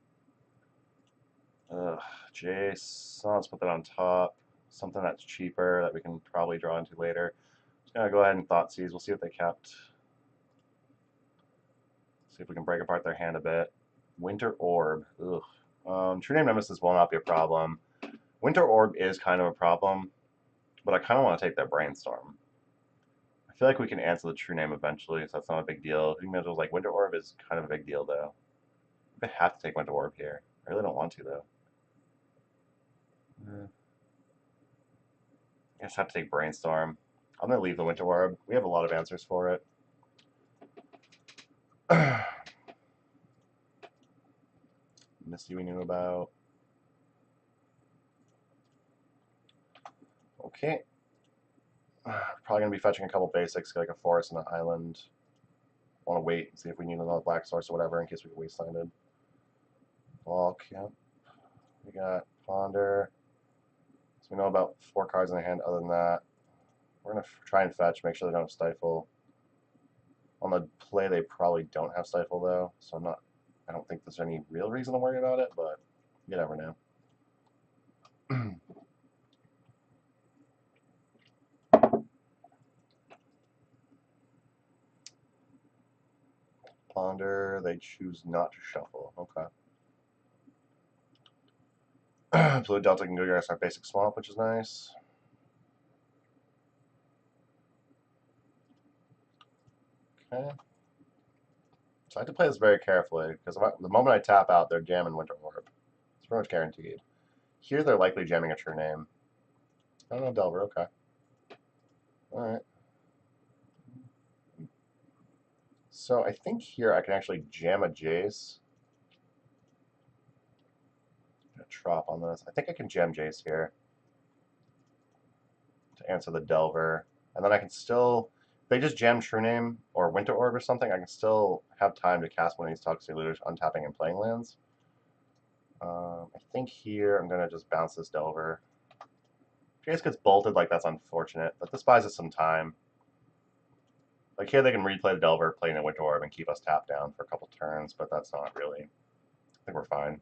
Ugh, Jace. So let's put that on top. Something that's cheaper that we can probably draw into later. Just gonna go ahead and Thought Seize. We'll see what they kept. See if we can break apart their hand a bit. Winter Orb. Ugh. True Name Nemesis will not be a problem. Winter Orb is kind of a problem, but I kind of want to take that Brainstorm. I feel like we can answer the True Name eventually, so that's not a big deal. I think that was like Winter Orb is kind of a big deal, though. I have to take Winter Orb here. I really don't want to, though. I just have to take Brainstorm. I'm going to leave the Winter Orb. We have a lot of answers for it. Misty we knew about. Okay. Probably going to be fetching a couple basics, like a forest and an island. Want to wait and see if we need another black source or whatever in case we get wastelanded. Walk, yep. We got Ponder. So we know about 4 cards in the hand. Other than that, we're going to try and fetch, make sure they don't have Stifle. On the play, they probably don't have Stifle, though, so I don't think there's any real reason to worry about it, but you never know. Ponder, they choose not to shuffle. Okay. Blue Delta can go against our basic swamp, which is nice. Okay. So I have to play this very carefully, because the moment I tap out, they're jamming Winter Orb. It's pretty much guaranteed. Here, they're likely jamming a True Name. I don't know, Delver, okay. Alright. So I think here I can actually jam a Jace. I'm gonna Trop on this. I think I can jam Jace here to answer the Delver. And then I can still, if they just jam True Name or Winter Orb or something, I can still have time to cast one of these Toxic Deluge, untapping and playing lands. I think here I'm going to just bounce this Delver. If Jace gets bolted, like, that's unfortunate, but this buys us some time. Like, here they can replay the Delver, play in a Winter Orb, and keep us tapped down for a couple turns, but that's not really... I think we're fine.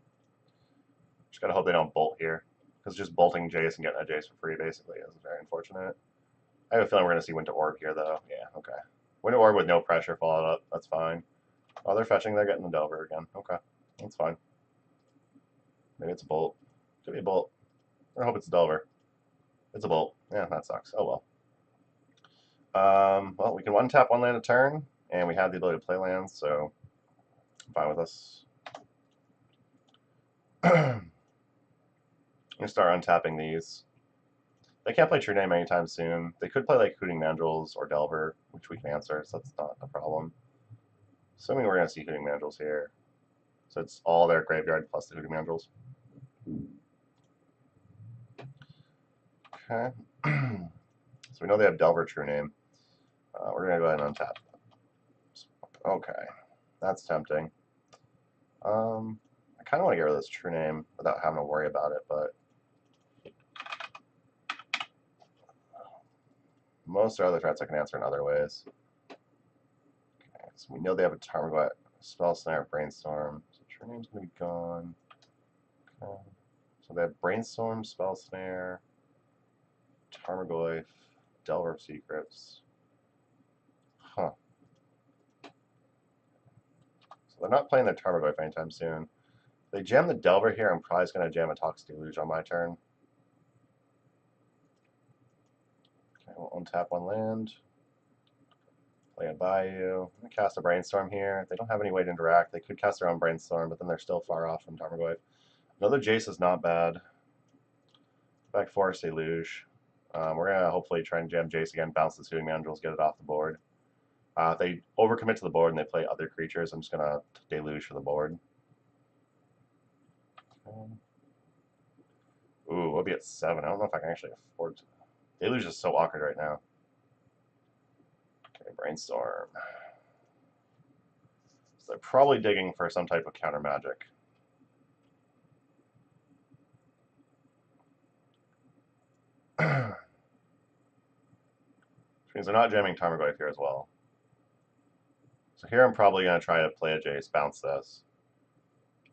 Just gotta hope they don't bolt here, because just bolting Jace and getting a Jace for free, basically, is very unfortunate. I have a feeling we're going to see Winter Orb here, though. Yeah, okay. Winter Orb with no pressure followed up. That's fine. Oh, they're fetching. They're getting the Delver again. Okay. That's fine. Maybe it's a bolt. Could be a bolt. I hope it's a Delver. It's a bolt. Yeah, that sucks. Oh, well. Well, we can untap one land a turn, and we have the ability to play lands, so I'm fine with us. I'm going to start untapping these. They can't play True Name anytime soon. They could play like Hooting Mandrills or Delver, which we can answer, so that's not a problem. Assuming we're going to see Hooting Mandrills here. So it's all their graveyard plus the Hooting Mandrills. Okay. So we know they have Delver True Name. We're going to go ahead and untap. Okay. That's tempting. I kind of want to get rid of this True Name without having to worry about it, but most of our other threats I can answer in other ways. Okay, so we know they have a Tarmogoyf, Spell Snare, Brainstorm. So True Name's going to be gone. Okay. So they have Brainstorm, Spell Snare, Tarmogoyf, Delver of Secrets. Huh. So they're not playing their Tarmogoyf anytime soon. If they jam the Delver here, I'm probably just going to jam a Toxic Deluge on my turn. Okay, we'll untap one land. Play a Bayou. I'm going to cast a Brainstorm here. They don't have any way to interact. They could cast their own Brainstorm, but then they're still far off from Tarmogoyf. Another Jace is not bad. Back Forest Deluge. We're going to hopefully try and jam Jace again, bounce the Hooting Mandrills, get it off the board. If they overcommit to the board and they play other creatures, I'm just going to Deluge for the board. Ooh, we'll be at 7. I don't know if I can actually afford to. Deluge is so awkward right now. Okay, Brainstorm. So they're probably digging for some type of counter magic. Which means they're not jamming Tarmogoyf here as well. So here I'm probably going to try to play a Jace, bounce this.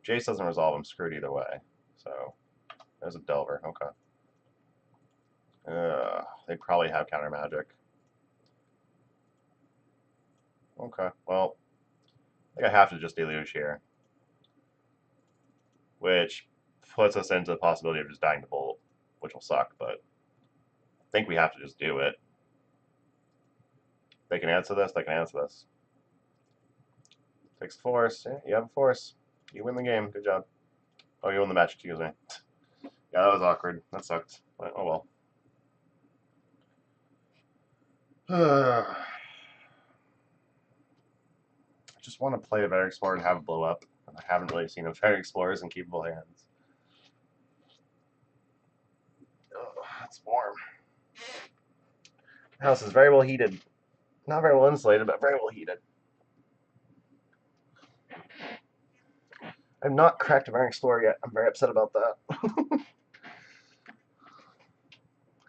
Jace doesn't resolve, I'm screwed either way. So there's a Delver. Okay. They probably have counter magic. Okay. Well, I think I have to just deluge here, which puts us into the possibility of just dying to Bolt, which will suck, but I think we have to just do it. They can answer this. They can answer this. Fixed force. Yeah, you have a force. You win the game. Good job. Oh, you won the match. Excuse me. Yeah, that was awkward. That sucked. But, oh well. I just want to play a Veteran Explorer and have it blow up. I haven't really seen a Veteran Explorers in keepable hands. Oh, it's warm. The house is very well heated. Not very well insulated, but very well heated. I've not cracked a Veteran Explorer yet. I'm very upset about that.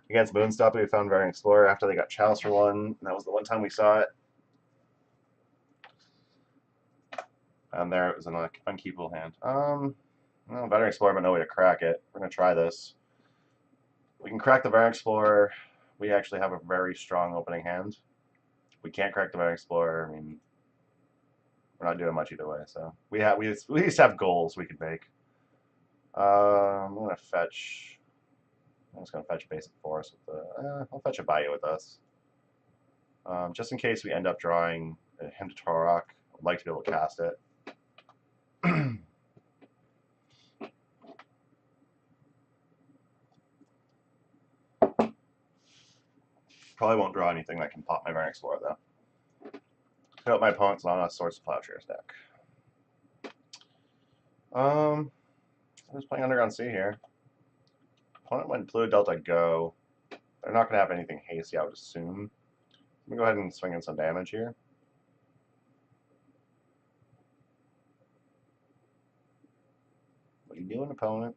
Against Moonstop, we found Veteran Explorer after they got Chalice for one. And that was the one time we saw it. And there it was an unkeepable hand. No, Veteran Explorer, but no way to crack it. We're going to try this. We can crack the Veteran Explorer. We actually have a very strong opening hand. We can't crack the Veteran Explorer. I mean, we're not doing much either way. So we at least have goals we could make. I'm going to fetch. I'm just going to fetch basic force with the. I'll fetch a Bayou with us. Just in case we end up drawing him to Torok, I'd like to be able to cast it. Probably won't draw anything that can pop my Veteran Explorer, though. I hope my opponent's not on a Swords to Plowshares deck. I'm just playing Underground Sea here. Opponent went Blue Delta Go. They're not going to have anything hasty, I would assume. Let me go ahead and swing in some damage here. What are you doing, opponent?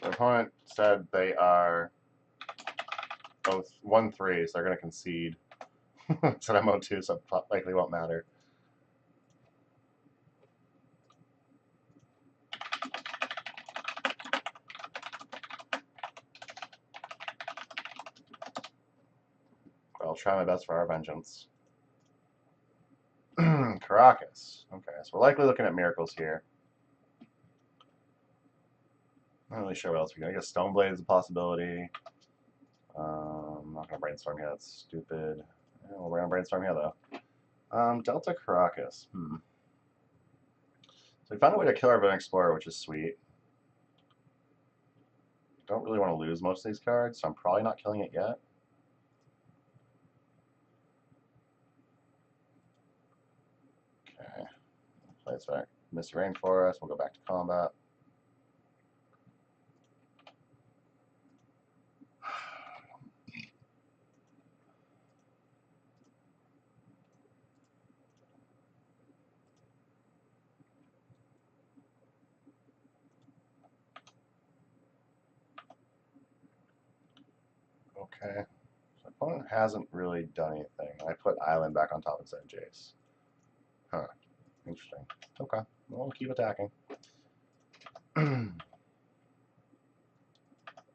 The opponent said they are both 1-3, so they're going to concede. Said I'm 0-2, so likely won't matter. I'll try my best for our vengeance. Caracas. Okay, so we're likely looking at miracles here. Not really sure what else we're going to get. Stoneblade is a possibility. I'm not going to brainstorm here. That's stupid. Yeah, well, we're going to brainstorm here, though. Delta Caracas. So we found a way to kill our Veteran Explorer, which is sweet. Don't really want to lose most of these cards, so I'm probably not killing it yet. Okay. Play this back. Misty Rainforest. We'll go back to combat. Okay. So opponent hasn't really done anything. I put Island back on top instead of Jace. Huh. Interesting. Okay. Well, we'll keep attacking. If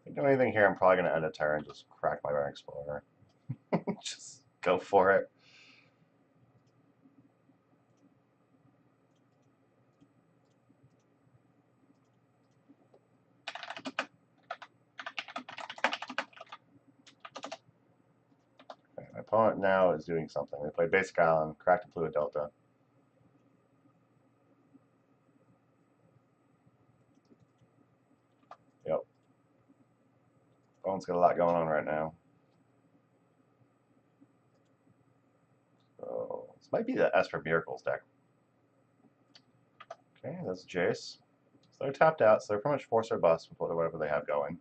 I do anything here, I'm probably going to end a turn and just crack my Veteran Explorer. Just go for it. Okay, my opponent now is doing something. They play Basic Island, cracked a Fluid Delta. Yep. Opponent's got a lot going on right now. So this might be the Esper Miracles deck. Okay, that's Jace. So they're tapped out, so they're pretty much force or bust with whatever they have going.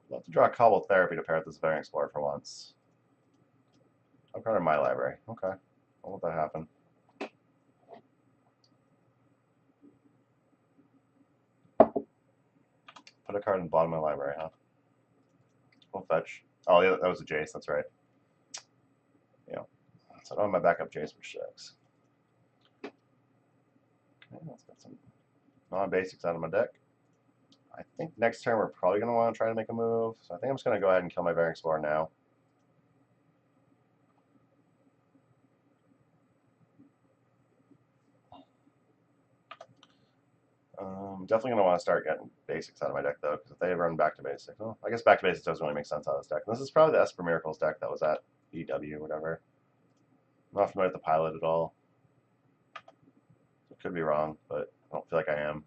Love to draw a Cobble Therapy to pair with this Variant Explorer for once. I'll card in my library. Okay. I'll let that happen. Put a card in the bottom of my library, huh? We'll fetch. Oh, yeah, that was a Jace, that's right. Yeah. So I don't have my backup Jace, which sucks. Okay, let's get some non-basics out of my deck. I think next turn we're probably going to want to try to make a move. So I think I'm just going to go ahead and kill my Variant Explorer now. Definitely going to want to start getting basics out of my deck, though, because if they run back to basics, well, I guess back to basics doesn't really make sense out of this deck. And this is probably the Esper Miracles deck that was at EW or whatever. I'm not familiar with the pilot at all. Could be wrong, but I don't feel like I am.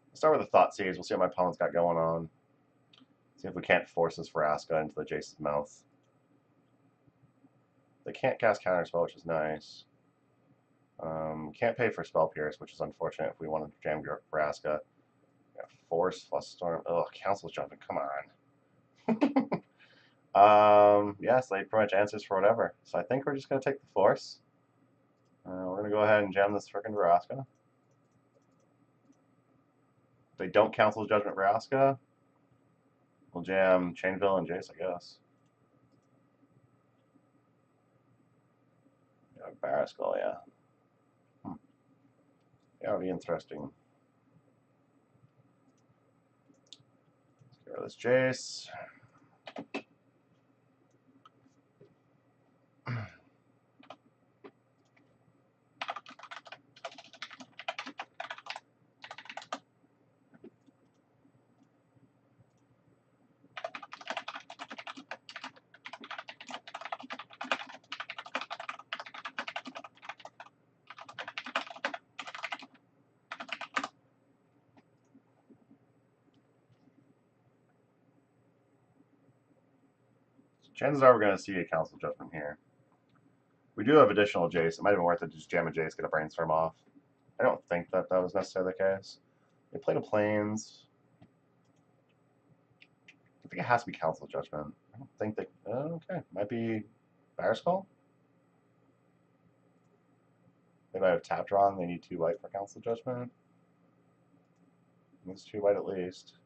Let's start with the Thought Seeds. We'll see what my opponent's got going on. See if we can't force this Vraska into the Jace's mouth. They can't cast Counterspell, which is nice. Can't pay for Spell Pierce, which is unfortunate if we want to jam Vraska. Yeah, Force, Flusterstorm. Ugh, Council's Jumping. Come on. Yes, they pretty much answers for whatever. So I think we're just going to take the Force. We're going to go ahead and jam this frickin' Vraska. If they don't Council's Judgment Vraska, we'll jam Chainville and Jace, I guess. Yeah, Barraskull, yeah. Yeah, it'll be interesting. Let's get rid of this Jace. Chances are we're going to see a Council Judgment here. We do have additional Jace. It might have been worth it to just jam a Jace, get a Brainstorm off. I don't think that that was necessarily the case. They played a Plains. I think it has to be Council Judgment. I don't think that... okay, might be Barraskull? They might have tapped wrong. They need 2 white for Council Judgment. It's 2 white at least.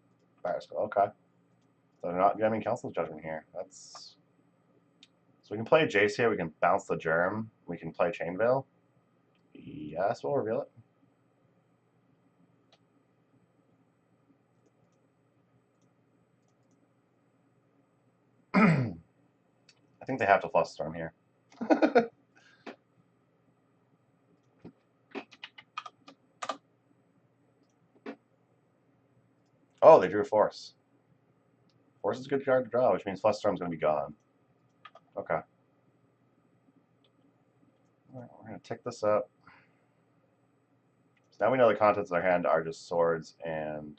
Barraskull, okay. So they're not jamming Council Judgment here. That's... So we can play Jace here, we can bounce the Germ, we can play Chainveil. Yes, we'll reveal it. I think they have to Flusterstorm here. Oh, they drew a Force. Force is a good card to draw, which means Flusterstorm's going to be gone. Okay. Alright, we're going to tick this up. So now we know the contents of our hand are just swords and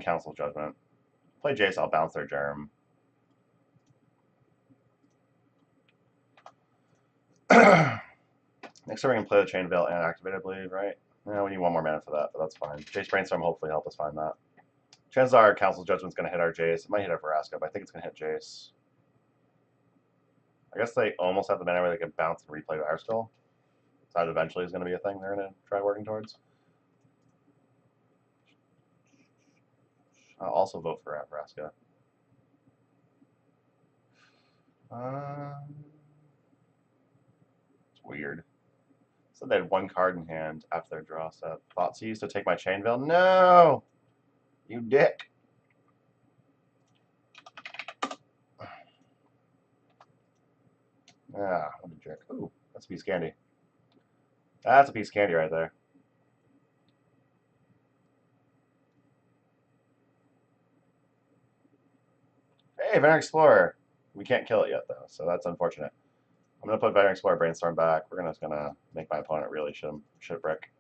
Council Judgment. Play Jace, I'll bounce their Germ. Next turn we can play the Chainveil and activate, I believe, right? Yeah, we need 1 more mana for that, but that's fine. Jace Brainstorm hopefully help us find that. Chances are Council Judgment's going to hit our Jace. It might hit our Vraska, but I think it's going to hit Jace. I guess they almost have the mana where they can bounce and replay Barraskull. So that eventually is going to be a thing they're going to try working towards. I'll also vote for Vraska. It's weird. So they had 1 card in hand after their draw set. Thoughtseize to take my Chainveil. No! You dick. Ah, what a jerk. Ooh, that's a piece of candy. That's a piece of candy right there. Hey, Veteran Explorer. We can't kill it yet, though, so that's unfortunate. I'm going to put Veteran Explorer Brainstorm back. We're just going to make my opponent really shit brick.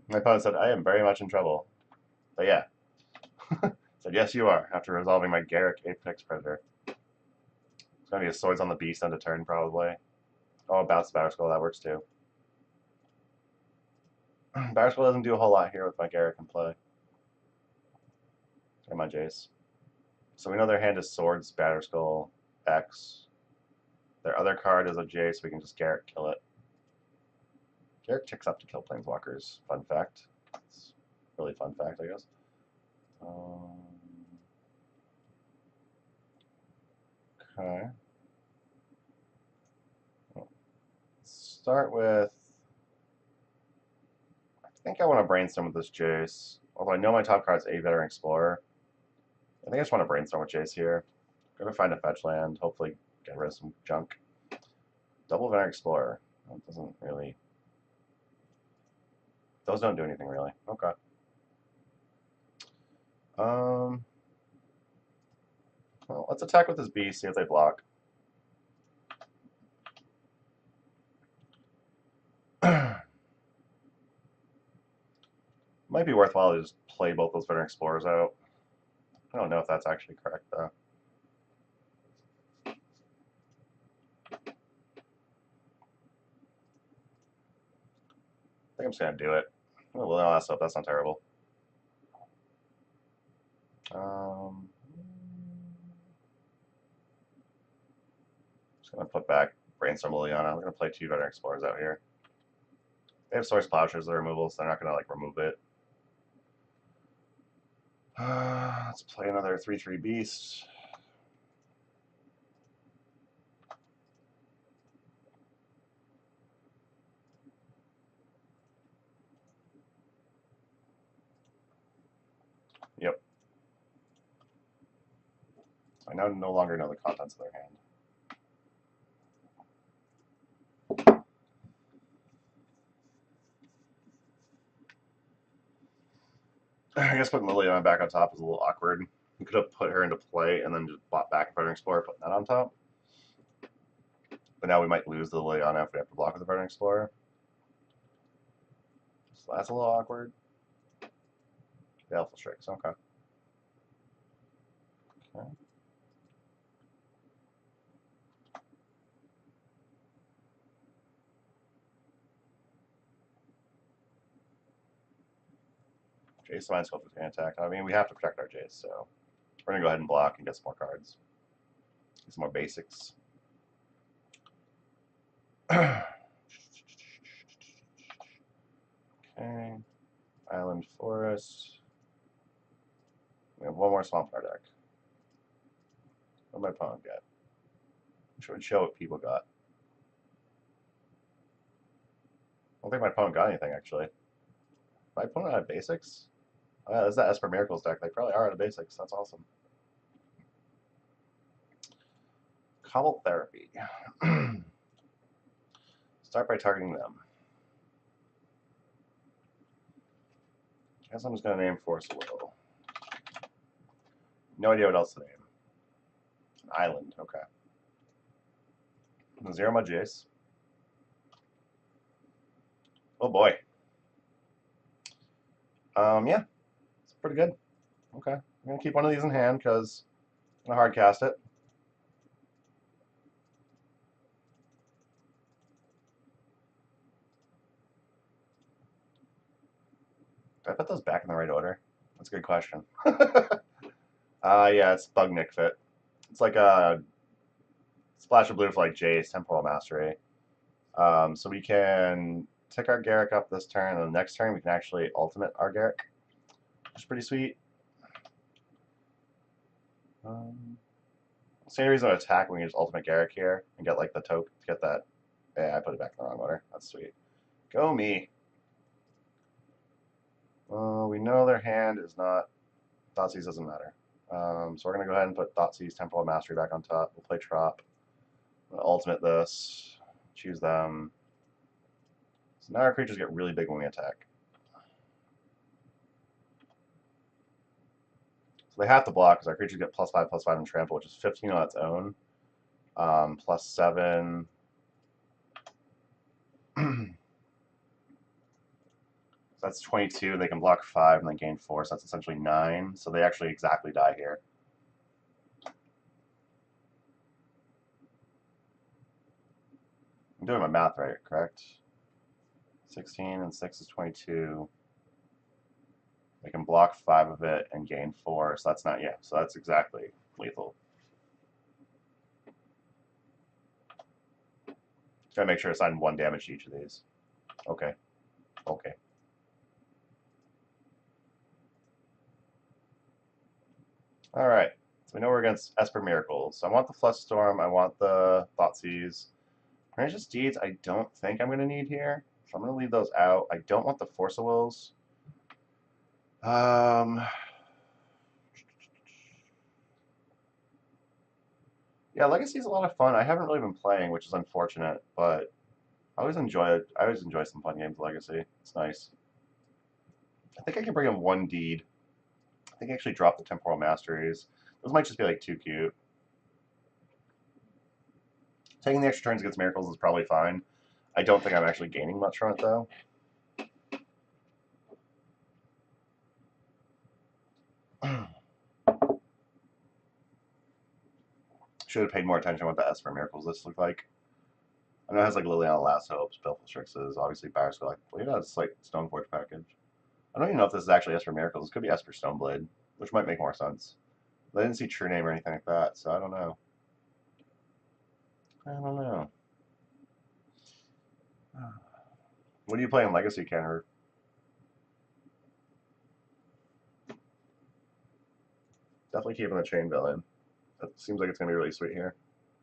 My opponent said, I am very much in trouble. But yeah. Said, yes, you are, after resolving my Garrick Apex Predator. It's going to be a Swords on the Beast end of turn, probably. Oh, bounce Battle Skull, that works too. Battle Skull doesn't do a whole lot here with my Garrick in play. And my Jace. So we know their hand is Swords, Batter Skull, X. Their other card is a Jace, so we can just Garrick kill it. Garrick ticks up to kill Planeswalkers. Fun fact. It's a really fun fact, I guess. Okay. Start with... I think I want to brainstorm with this Jace. Although I know my top card is a Veteran Explorer. I think I just want to brainstorm with Jace here. Gonna find a fetch land, hopefully get rid of some junk. Double Veteran Explorer. That doesn't really... Those don't do anything really. Okay. Well, let's attack with this beast, see if they block. Might be worthwhile to just play both those Veteran Explorers out. I don't know if that's actually correct, though. I think I'm just going to do it. Oh, well, no, that's not terrible. Just going to put back Brainstorm Liliana. We're going to play 2 Veteran Explorers out here. They have Source Plowshares, the removal, so they're not going to like remove it. Let's play another 3/3 Beast. Yep. I now no longer know the contents of their hand. I guess putting Liliana back on top is a little awkward. You could have put her into play and then just bought back a Veteran Explorer, putting that on top. But now we might lose the Liliana if we have to block with the Veteran Explorer. So that's a little awkward. Baleful Strix, okay. Okay. Jace Mind Sculptor's going to attack. I mean, we have to protect our Jace, so we're going to go ahead and block and get some more cards. Get some more basics. Okay. Island Forest. We have one more swamp in our deck. What did my opponent get? Which would show what people got. I don't think my opponent got anything, actually. My opponent had basics? Oh, yeah, this is that Esper Miracles deck. They probably are out of basics. That's awesome. Cobble Therapy. Start by targeting them. I guess I'm just going to name Force Will. No idea what else to name. An island, okay. Zero my Jace. Oh boy. Yeah. It's pretty good. Okay. I'm going to keep one of these in hand because I'm going to hard cast it. Did I put those back in the right order? That's a good question. Yeah, it's Bug Nicfit. It's like a splash of blue for like Jace, Temporal Mastery. So we can tick our Garrick up this turn, and the next turn we can actually ultimate our Garrick, which is pretty sweet. It's the only reason to attack when we use ultimate Garrick here and get like the token to get that. Yeah, I put it back in the wrong order. That's sweet. Go me. We know their hand is not. Thoughtseize doesn't matter. So we're going to go ahead and put Thoughtseize Temporal Mastery back on top. We'll play Trop. Ultimate this. Choose them. So now our creatures get really big when we attack. So they have to block because our creatures get +5/+5 in trample, which is 15 on its own. +7. So that's 22. They can block 5 and then gain 4, so that's essentially 9. So they actually exactly die here. I'm doing my math right, correct? 16 and 6 is 22. They can block 5 of it and gain 4, so that's not, yeah, so that's exactly lethal. Gotta make sure to assign 1 damage to each of these. Okay. Okay. Alright. So we know we're against Esper Miracles. So I want the Flush Storm, I want the Thoughtseize. Pernicious Deeds, I don't think I'm going to need here. So I'm going to leave those out. I don't want the Force of Wills. Yeah, Legacy is a lot of fun. I haven't really been playing, which is unfortunate, but I always enjoy it. I always enjoy some fun games of Legacy. It's nice. I think I can bring in 1 deed. I think I actually drop the Temporal Masteries. Those might just be like too cute. Taking the extra turns against Miracles is probably fine. I don't think I'm actually gaining much from it, though. Should have paid more attention to what the Esper Miracles list looked like. I know it has like Liliana Last Hopes, Baleful Strixes, obviously Barrisk. Like, well, yeah, it's like Stoneforge package. I don't even know if this is actually Esper Miracles. This could be Esper Stoneblade, which might make more sense. I didn't see True Name or anything like that, so I don't know. I don't know. What do you play in Legacy, Kenner? Definitely keeping the Chain Bill in. That seems like it's going to be really sweet here.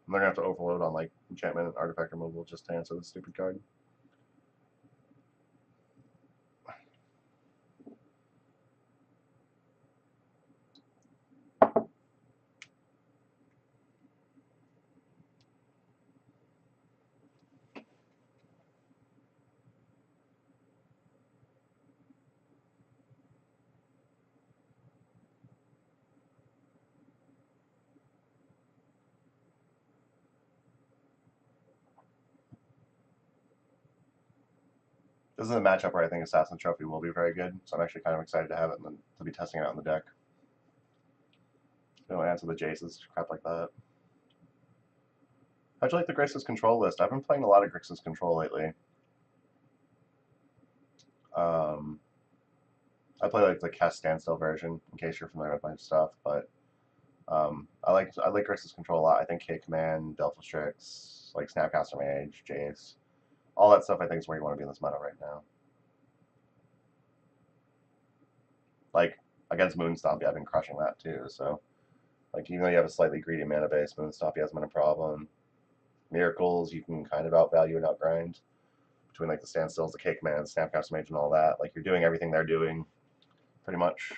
I'm going to have to overload on like enchantment and artifact removal just to answer this stupid card. This is a matchup where I think Assassin Trophy will be very good, so I'm actually kind of excited to have it and to be testing it out in the deck. Don't answer the Jaces, crap like that. How'd you like the Grixis Control list? I've been playing a lot of Grixis Control lately. I play like the Cast Standstill version, in case you're familiar with my stuff, but I like Grixis Control a lot. I think K-Command, Delphostrix, like Snapcaster Mage, Jace, all that stuff I think is where you want to be in this meta right now. Like, against Moonstompy, I've been crushing that too, so like even though you have a slightly greedy mana base, Moonstompy hasn't been a problem. Miracles, you can kind of outvalue and outgrind between like the Standstills, the K-Command, Snapcaster Mage, and all that. Like you're doing everything they're doing, pretty much.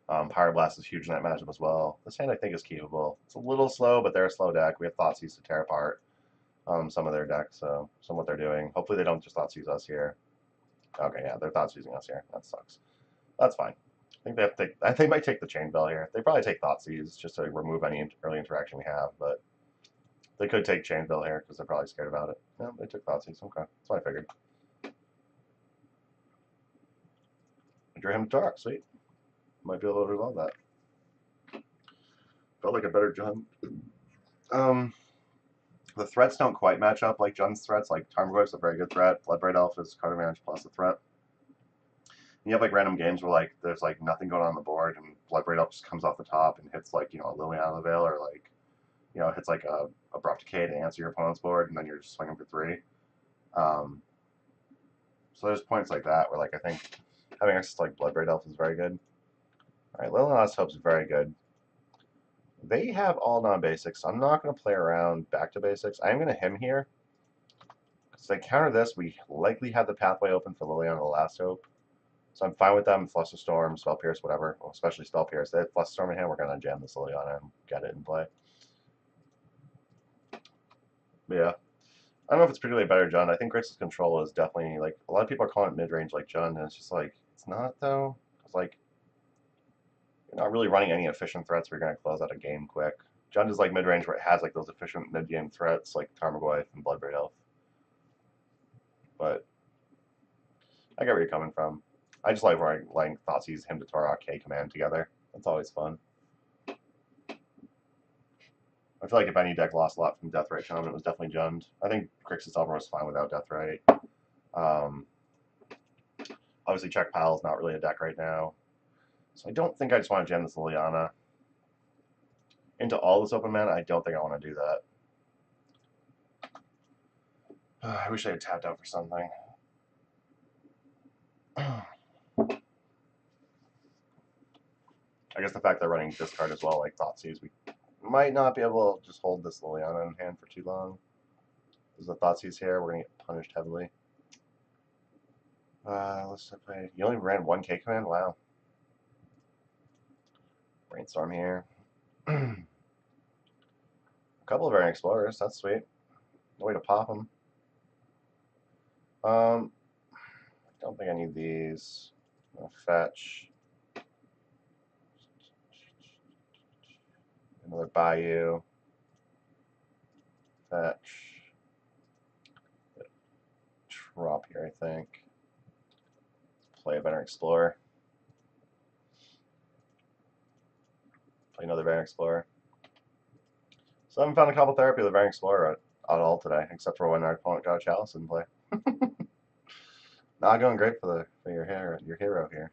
Pyroblast is huge in that matchup as well. This hand I think is keepable. It's a little slow, but they're a slow deck. We have Thoughtseize to tear apart some of their decks, so some of what they're doing. Hopefully they don't just Thoughtseize us here. Okay, yeah, they're Thoughtseizing us here. That sucks. That's fine. I think they have to take, I think they might take the Chain Bell here. They probably take Thoughtseize just to remove any early interaction we have, but they could take Chain Bell here because they're probably scared about it. Yeah, they took Thoughtseize. Okay, that's what I figured. I drew him to Dark. Sweet. Might be able to resolve that. Felt like a better Jund. The threats don't quite match up like Jund's threats. Like Tarmogoyf's a very good threat. Bloodbraid Elf is card advantage plus a threat. And you have like random games where like there's like nothing going on the board and Bloodbraid Elf just comes off the top and hits like, you know, a Liliana Veil or like, you know, hits like a Abrupt Decay to answer your opponent's board and then you're just swinging for 3. So there's points like that where like I think having access to like Bloodbraid Elf is very good. Alright, Liliana's Hope's very good. They have all non-basics. I'm not going to play around back to basics. I am going to him here. Because they counter this, we likely have the pathway open for Liliana the Last Hope. So I'm fine with them. Fluster Storm, Spell Pierce, whatever. Well, especially Spell Pierce. They have Fluster Storm in hand. We're going to jam this Liliana and get it in play. But yeah. I don't know if it's particularly better Jund. I think Grixis Control is definitely, like, a lot of people are calling it mid-range like Jund, and it's just like, it's not, though. It's like, you're not really running any efficient threats where you're going to close out a game quick. Jund is like mid-range where it has like those efficient mid-game threats like Tarmogoyf and Bloodbraid Elf. But I get where you're coming from. I just like letting Thoughtseize him to Torok K command together. That's always fun. I feel like if any deck lost a lot from Deathrite Shaman, it was definitely Jund. I think Grixis Elver was fine without Deathrite. Obviously, Check Pile is not really a deck right now. So I don't think I just want to jam this Liliana into all this open mana. I don't think I want to do that. I wish I had tapped out for something. I guess the fact they're running discard as well, like Thoughtseize, we might not be able to just hold this Liliana in hand for too long. There's a Thoughtseize here. We're going to get punished heavily. Let's play. You only ran 1K command? Wow. Brainstorm here. A couple of Variant Explorers. That's sweet. No way to pop them. I don't think I need these. I'll fetch. Another Bayou. Fetch. Drop here, I think. Play a Veteran Explorer. Play another Variant Explorer. So I haven't found a couple therapy with a Variant Explorer at all today, except for when our opponent got a Chalice in play. Not going great for your hero here.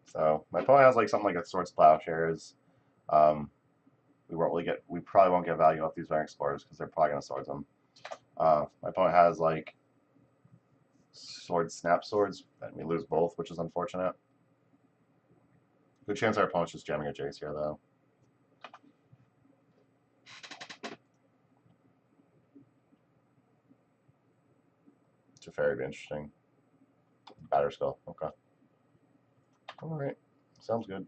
So my opponent has like something like a Swords Plowshares. We probably won't get value off these Variant Explorers because they're probably gonna swords them. My opponent has like Snap Swords, and we lose both, which is unfortunate. Good chance our opponent's just jamming a Jace here, though. Teferi would be interesting. Batterskull, okay. Alright, sounds good.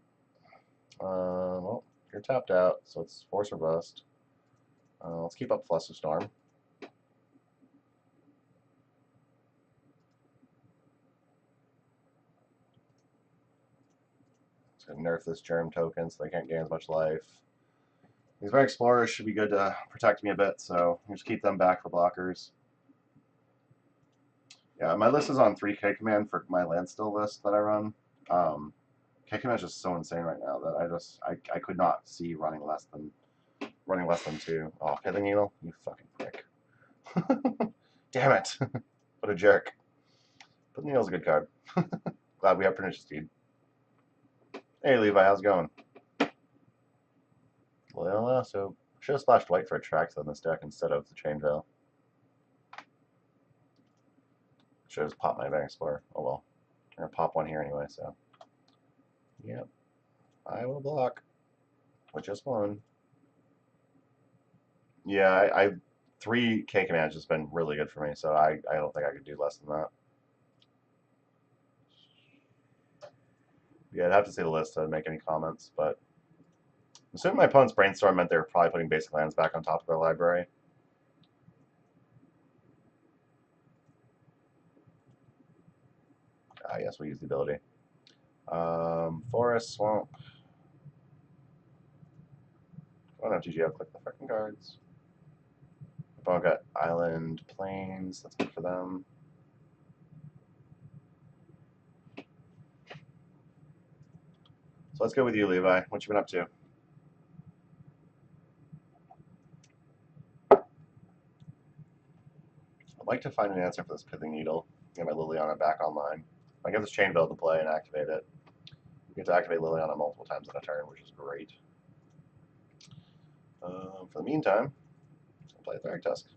Well, you're tapped out, so it's Force or Bust. Let's keep up Flusterstorm. Just gonna nerf this Germ token so they can't gain as much life. These Variant Explorers should be good to protect me a bit, so just keep them back for blockers. Yeah, my list is on 3K command for my Landstill list that I run. K command is just so insane right now that I could not see running less than 2. Oh, Pithing Needle, you fucking prick! Damn it! What a jerk! Pithing Needle's a good card. Glad we have Pernicious Deed. Hey Levi, how's it going? Well, so should have splashed white for a Trax on this deck instead of the Chain Veil. Should have just popped my Variant Explorer. Oh well. I'm gonna pop one here anyway, so. Yep. I will block. With just one. Yeah, I 3K command has just been really good for me, so I don't think I could do less than that. Yeah, I'd have to see the list to make any comments, but assuming my opponent's Brainstorm meant they were probably putting basic lands back on top of their library. Yes, we use the ability. Forest, Swamp. I don't have GGO, click the freaking cards. Opponent got Island, Plains, that's good for them. So let's go with you, Levi. What you been up to? I'd like to find an answer for this Pithing Needle. Get my Liliana back online. I get this Chain Veil to play and activate it. You get to activate Liliana multiple times in a turn, which is great. For the meantime, I'll play Theric Tusk.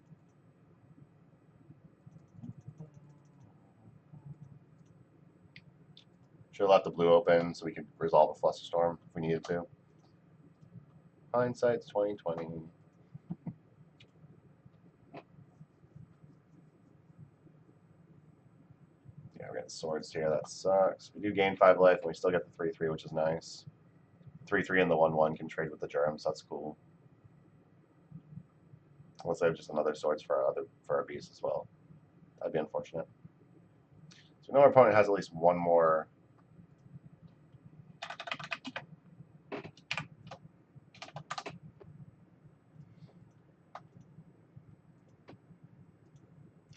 Should have left the blue open so we could resolve a Flusterstorm if we needed to. Hindsight's 2020. Yeah, we're getting swords here. That sucks. We do gain 5 life, and we still get the 3/3, which is nice. 3/3 and the 1/1 can trade with the germs. That's cool. Let's have just another swords for our beast as well. That'd be unfortunate. So we know our opponent has at least one more.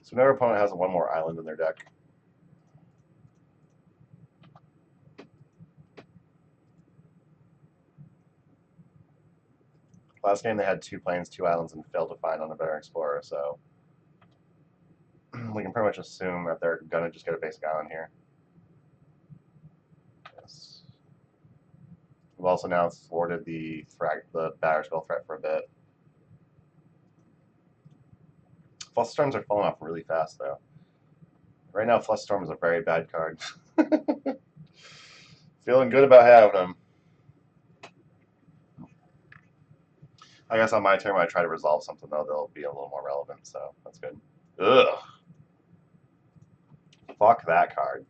So whenever opponent has one more island in their deck. Last game they had 2 planes, 2 islands, and failed to find on a Veteran Explorer, so we can pretty much assume that they're gonna just get a basic island here. Yes. We've also now thwarted the Batterskull threat for a bit. Flusterstorms are falling off really fast, though. Right now, Flusterstorm is a very bad card. Feeling good about having them. I guess on my turn, when I try to resolve something, though, they'll be a little more relevant, so that's good. Ugh. Fuck that card.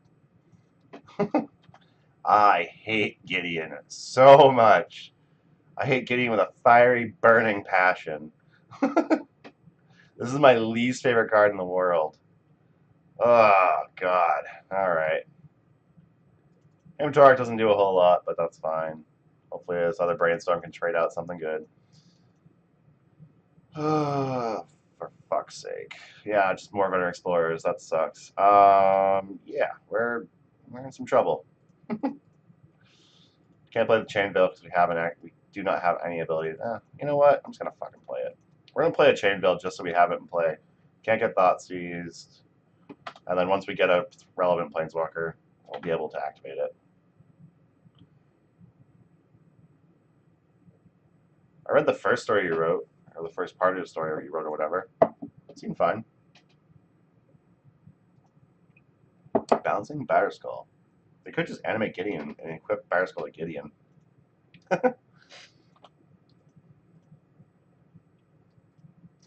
I hate Gideon so much. I hate Gideon with a fiery, burning passion. This is my least favorite card in the world. Oh, God. Alright. Imtark doesn't do a whole lot, but that's fine. Hopefully this other Brainstorm can trade out something good. For fuck's sake. Yeah, just more Veteran Explorers. That sucks. Yeah, we're in some trouble. Can't play the Chain Veil because we do not have any ability. You know what? I'm just gonna fucking play it. We're gonna play a Chain Veil just so we have it in play. Can't get Thought Seized, and then once we get a relevant Planeswalker, we'll be able to activate it. I read the first story you wrote, or the first part of the story you wrote, or whatever. It seemed fine. Bouncing Batterskull. They could just animate Gideon and equip Batterskull to Gideon.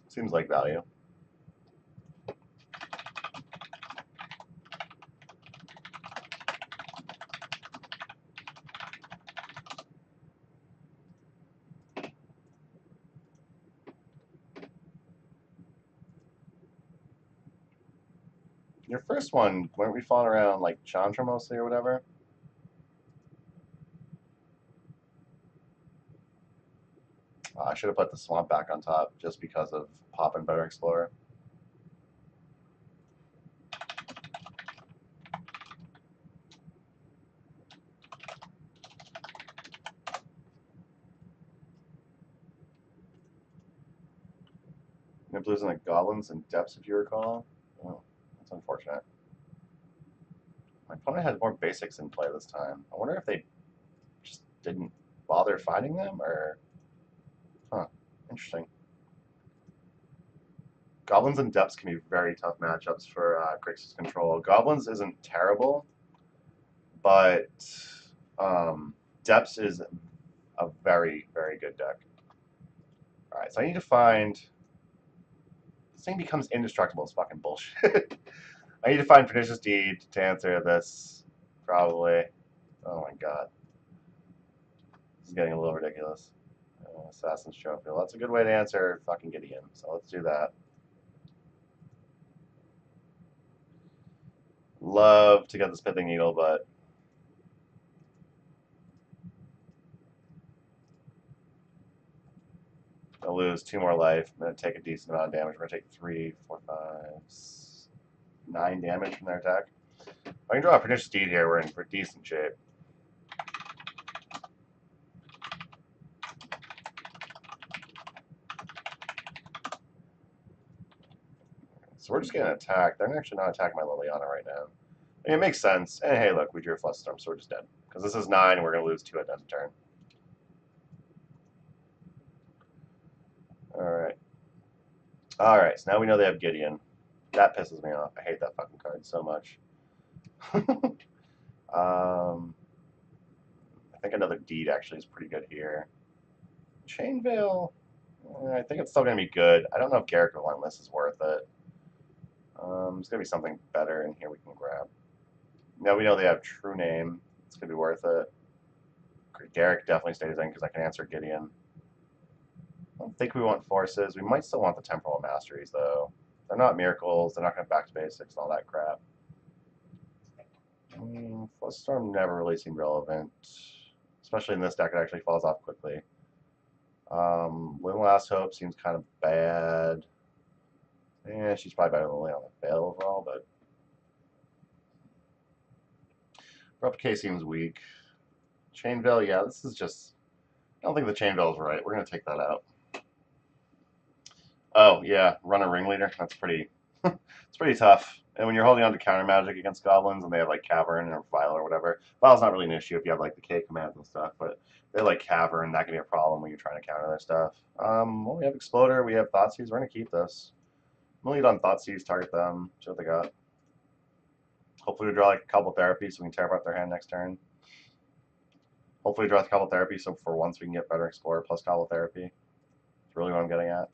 Seems like value. Your first one, weren't we falling around like Chandra mostly or whatever? I should have put the Swamp back on top just because of Pop and Better Explorer. You're losing the Goblins and Depths, if you recall. Oh, that's unfortunate. My opponent had more basics in play this time. I wonder if they just didn't bother finding them, or... Huh, interesting. Goblins and Depths can be very tough matchups for Grixis control. Goblins isn't terrible, but Depths is a very, very good deck. Alright, so I need to find... This thing becomes indestructible. It's fucking bullshit. I need to find Pernicious Deed to answer this, probably. Oh my god. This is getting a little ridiculous. Assassin's Trophy. Well, that's a good way to answer fucking Gideon, so let's do that. Love to get this Pithing Needle, but... I'll lose 2 more life. I'm going to take a decent amount of damage. We're going to take 3, 4, 5, 9 damage from their attack. If I can draw a Pernicious Deed here, we're in for decent shape. So we're just getting attacked. They're actually not attacking my Liliana right now. I mean, it makes sense. And hey, look, we drew a Flusterstorm, so we're just dead. Because this is 9, and we're going to lose 2 at the end of turn. Alright. Alright, so now we know they have Gideon. That pisses me off. I hate that fucking card so much. I think another Deed actually is pretty good here. Chain Veil, I think it's still going to be good. I don't know if Garrick Relentless is worth it. There's going to be something better in here we can grab. Now we know they have True Name. It's going to be worth it. Garrick definitely stays in because I can answer Gideon. I don't think we want Forces. We might still want the Temporal Masteries, though. They're not miracles. They're not going to back to basics and all that crap. Flusterstorm never really seemed relevant. Especially in this deck, it actually falls off quickly. Little Last Hope seems kind of bad. Yeah, she's probably better than Lily on the Veil overall, but Replique seems weak. Chain Veil, yeah, this is just. I don't think the Chain Veil is right. We're gonna take that out. Oh yeah, run a ringleader. That's pretty. It's pretty tough. And when you're holding on to counter magic against goblins and they have like Cavern or Vile or whatever, Vile's not really an issue if you have like the K commands and stuff, but they like Cavern, that can be a problem when you're trying to counter their stuff. Well, we have Exploder, we have Thoughtseize, we're gonna keep this. I'm gonna lead on Thoughtseize, target them, see what they got. Hopefully we draw like a couple therapies so we can tear apart their hand next turn. Hopefully we draw a couple therapies so for once we can get better Explorer plus couple therapy. That's really what I'm getting at.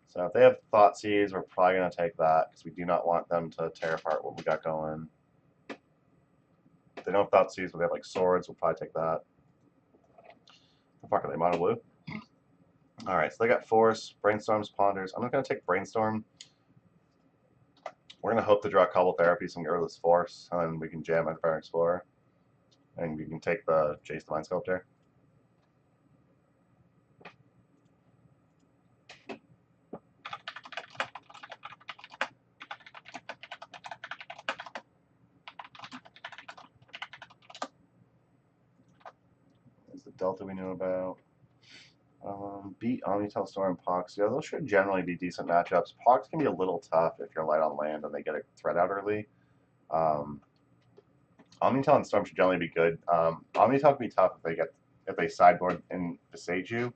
So if they have Thoughtseize, we're probably going to take that because we do not want them to tear apart what we got going. If they don't have Thoughtseize, but they have like swords, we'll probably take that. The fuck are they, mono blue? Alright, so they got Force, Brainstorms, Ponders. I'm going to take Brainstorm. We're going to hope to draw a couple therapies and get rid of this Force, and then we can jam Empire Explorer. And we can take the Jace the Mind Sculptor. There's the Delta we knew about. Beat Omnitel Storm, Pox. Yeah, those should generally be decent matchups. Pox can be a little tough if you're light on land and they get a threat out early. Omnitel and Storm should generally be good. Omnitel can be tough if they sideboard and besage you.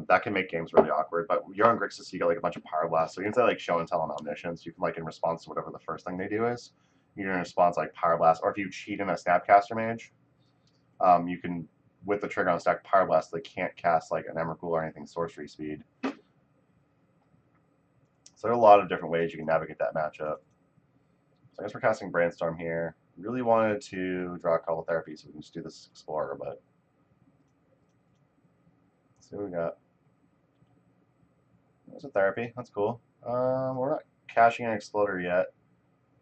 That can make games really awkward. But you're on Grixis, you get like a bunch of Power Blasts. So you can say like Show and Tell and Omniscience. You can like in response to whatever the first thing they do is, you can response like Power Blast. Or if you cheat in a Snapcaster Mage, you can with the trigger on stack Power Blast, they can't cast like an Emrakul or anything sorcery speed. So there are a lot of different ways you can navigate that matchup. So I guess we're casting Brainstorm here. Really wanted to draw a couple therapies so we can just do this Explorer, but let's see what we got. There's a therapy. That's cool. We're not cashing an Exploder yet.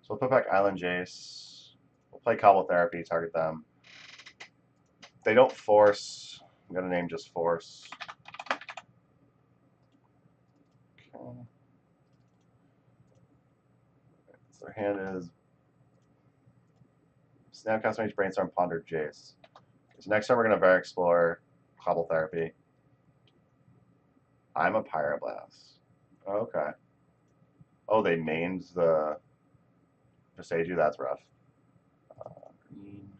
So we'll put back Island Jace. We'll play Cobble Therapy, target them. If they don't force, I'm going to name just Force. Okay. So their hand is Snapcast Mage, Brainstorm, Ponder, Jace. So next time we're going to Var Explorer, Cobble Therapy. I'm a Pyroblast. Okay. Oh, they named the Presageu? That's rough. Green.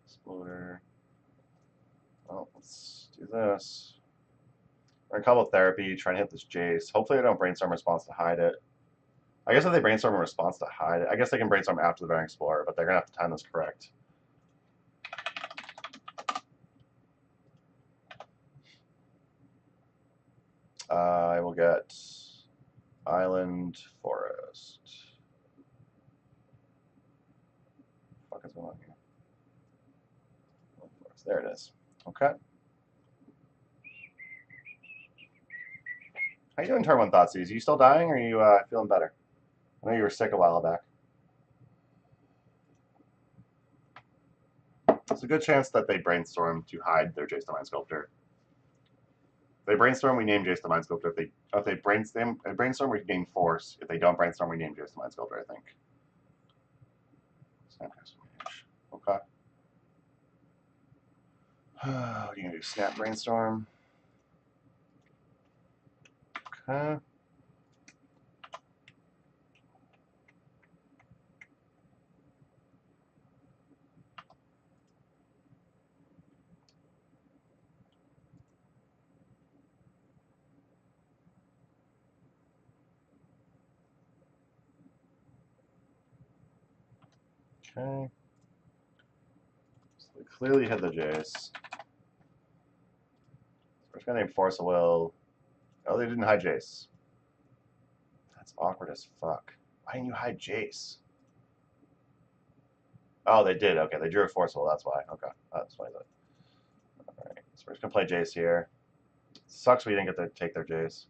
Exploder. Well, let's do this. We're in Cobble Therapy, trying to hit this Jace. Hopefully they don't Brainstorm response to hide it. I guess if they Brainstorm in response to hide it, I guess they can Brainstorm after the Var Explorer, but they're going to have to time this correct. I will get Island Forest. What the fuck is going on here? Forest. There it is. Okay. How you doing, Turn 1 Thoughtseize? Are you still dying or are you feeling better? I know you were sick a while back. There's a good chance that they Brainstorm to hide their Jace the Mind Sculptor. If they Brainstorm, we name Jace the Mind Sculptor. If they Brainstorm, we gain Force. If they don't Brainstorm, we name Jace the Mind Sculptor, I think. Okay. What are you going to do? Snap Brainstorm. Okay. Okay. So they clearly hit the Jace. We're just going to name Force of Will. Oh, they didn't hide Jace. That's awkward as fuck. Why didn't you hide Jace? Oh, they did. Okay, they drew a Force of Will. That's why. Okay, that's why. Alright, so we're just going to play Jace here. Sucks we didn't get to take their Jace.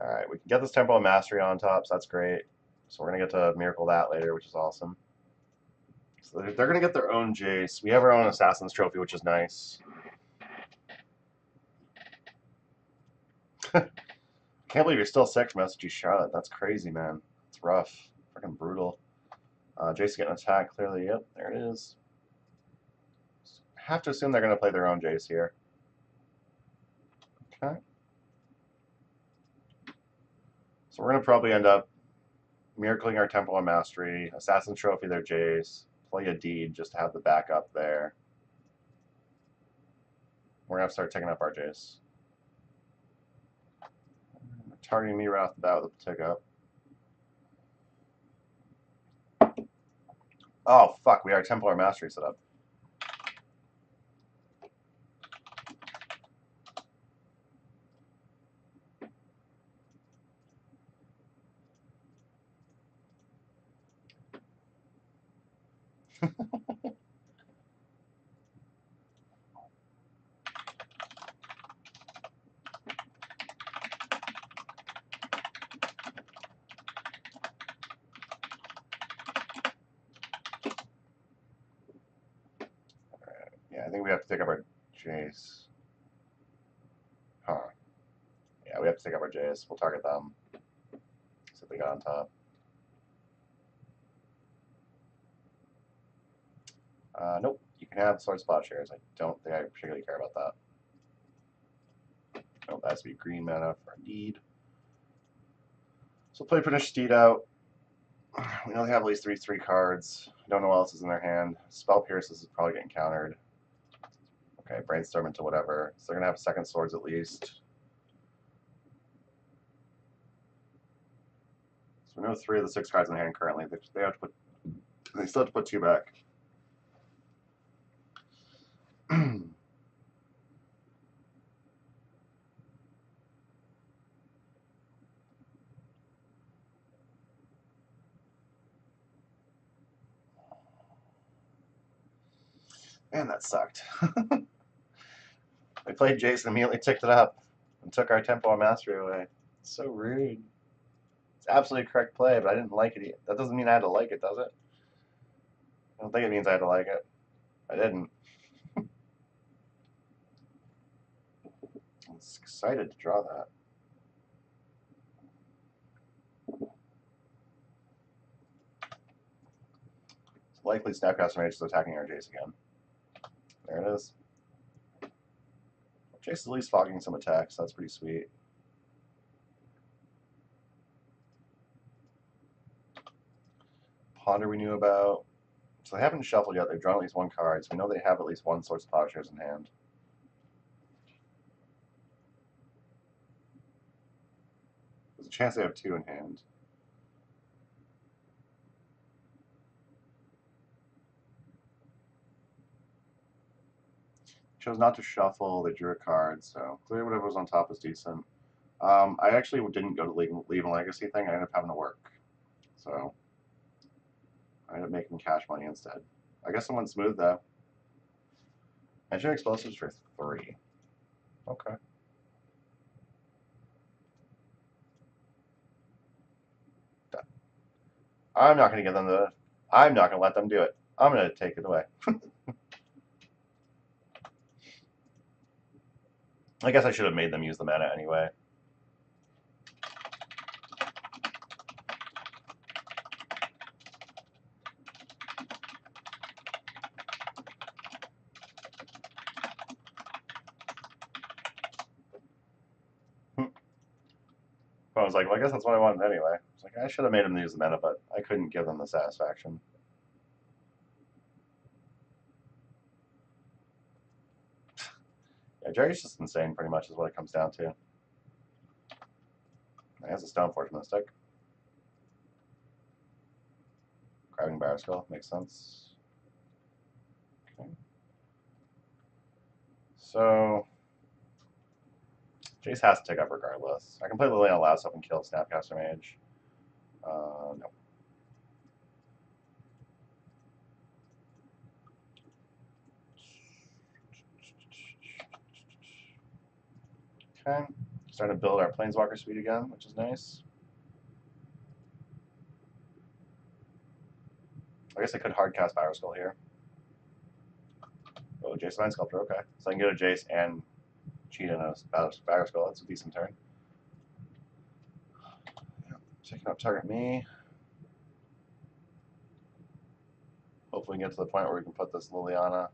Alright, we can get this Temple of Mastery on top, so that's great. So we're going to get to Miracle that later, which is awesome. So they're going to get their own Jace. We have our own Assassin's Trophy, which is nice. Can't believe you're still sick from SG Charlotte. That's crazy, man. It's rough. Freaking brutal. Jace getting attacked, clearly. Yep, there it is. Have to assume they're going to play their own Jace here. Okay. So we're going to probably end up miracling our Temple of Mastery, Assassin's Trophy their Jace, play a Deed just to have the backup there. We're going to have to start taking up our Jace. Targeting me right off the bat with a tick up. Oh, fuck, we are Templar Mastery set up. Yeah, I think we have to take up our Jace. Huh. Yeah, we have to take up our Jace. We'll target them. See if they got on top. Nope. You can have sword spot shares. I don't think I particularly care about that. Nope, that has to be green mana for a Deed. So play Finish Steed out. We know they have at least 3/3 cards. Don't know what else is in their hand. Spell Pierces is probably getting countered. Okay, Brainstorm into whatever. So they're going to have second swords at least. So we know 3 of the 6 cards in the hand currently. They have to put. They still have to put 2 back. Man, that sucked. They played Jason, immediately ticked it up, and took our Tempo of Mastery away. It's so rude. It's absolutely correct play, but I didn't like it. That doesn't mean I had to like it, does it? I don't think it means I had to like it. I didn't. I was excited to draw that. It's likely Snapcaster Mage is attacking our Jace again. There it is. Jace is at least fogging some attacks. That's pretty sweet. Ponder we knew about. So they haven't shuffled yet. They've drawn at least 1 card. So we know they have at least 1 Source of Plowshares in hand. There's a chance they have 2 in hand. Chose not to shuffle. They drew a card, so clearly whatever was on top is decent. I actually didn't go to Leave a Legacy thing. I ended up having to work. So I ended up making cash money instead. I guess someone smooth though. Engineering explosives for 3. Okay. Done. I'm not going to give them the. I'm not going to let them do it. I'm going to take it away. I guess I should have made them use the mana anyway. I was like, well, I guess that's what I wanted anyway. It's like, I should have made them use the mana, but I couldn't give them the satisfaction. Yeah, Jerry's just insane, pretty much, is what it comes down to. He has a Stoneforge Mystic. Grabbing Barraskull, makes sense. Okay. So, Jace has to take up regardless. I can play Liliana Last up and kill Snapcaster Mage. No. Okay. Starting to build our Planeswalker suite again, which is nice. I guess I could hardcast Power Skull here. Oh, Jace Mind Sculptor, okay. So I can get a Jace and cheat in a Power Skull. That's a decent turn. Yeah. Taking up target me. Hopefully we can get to the point where we can put this Liliana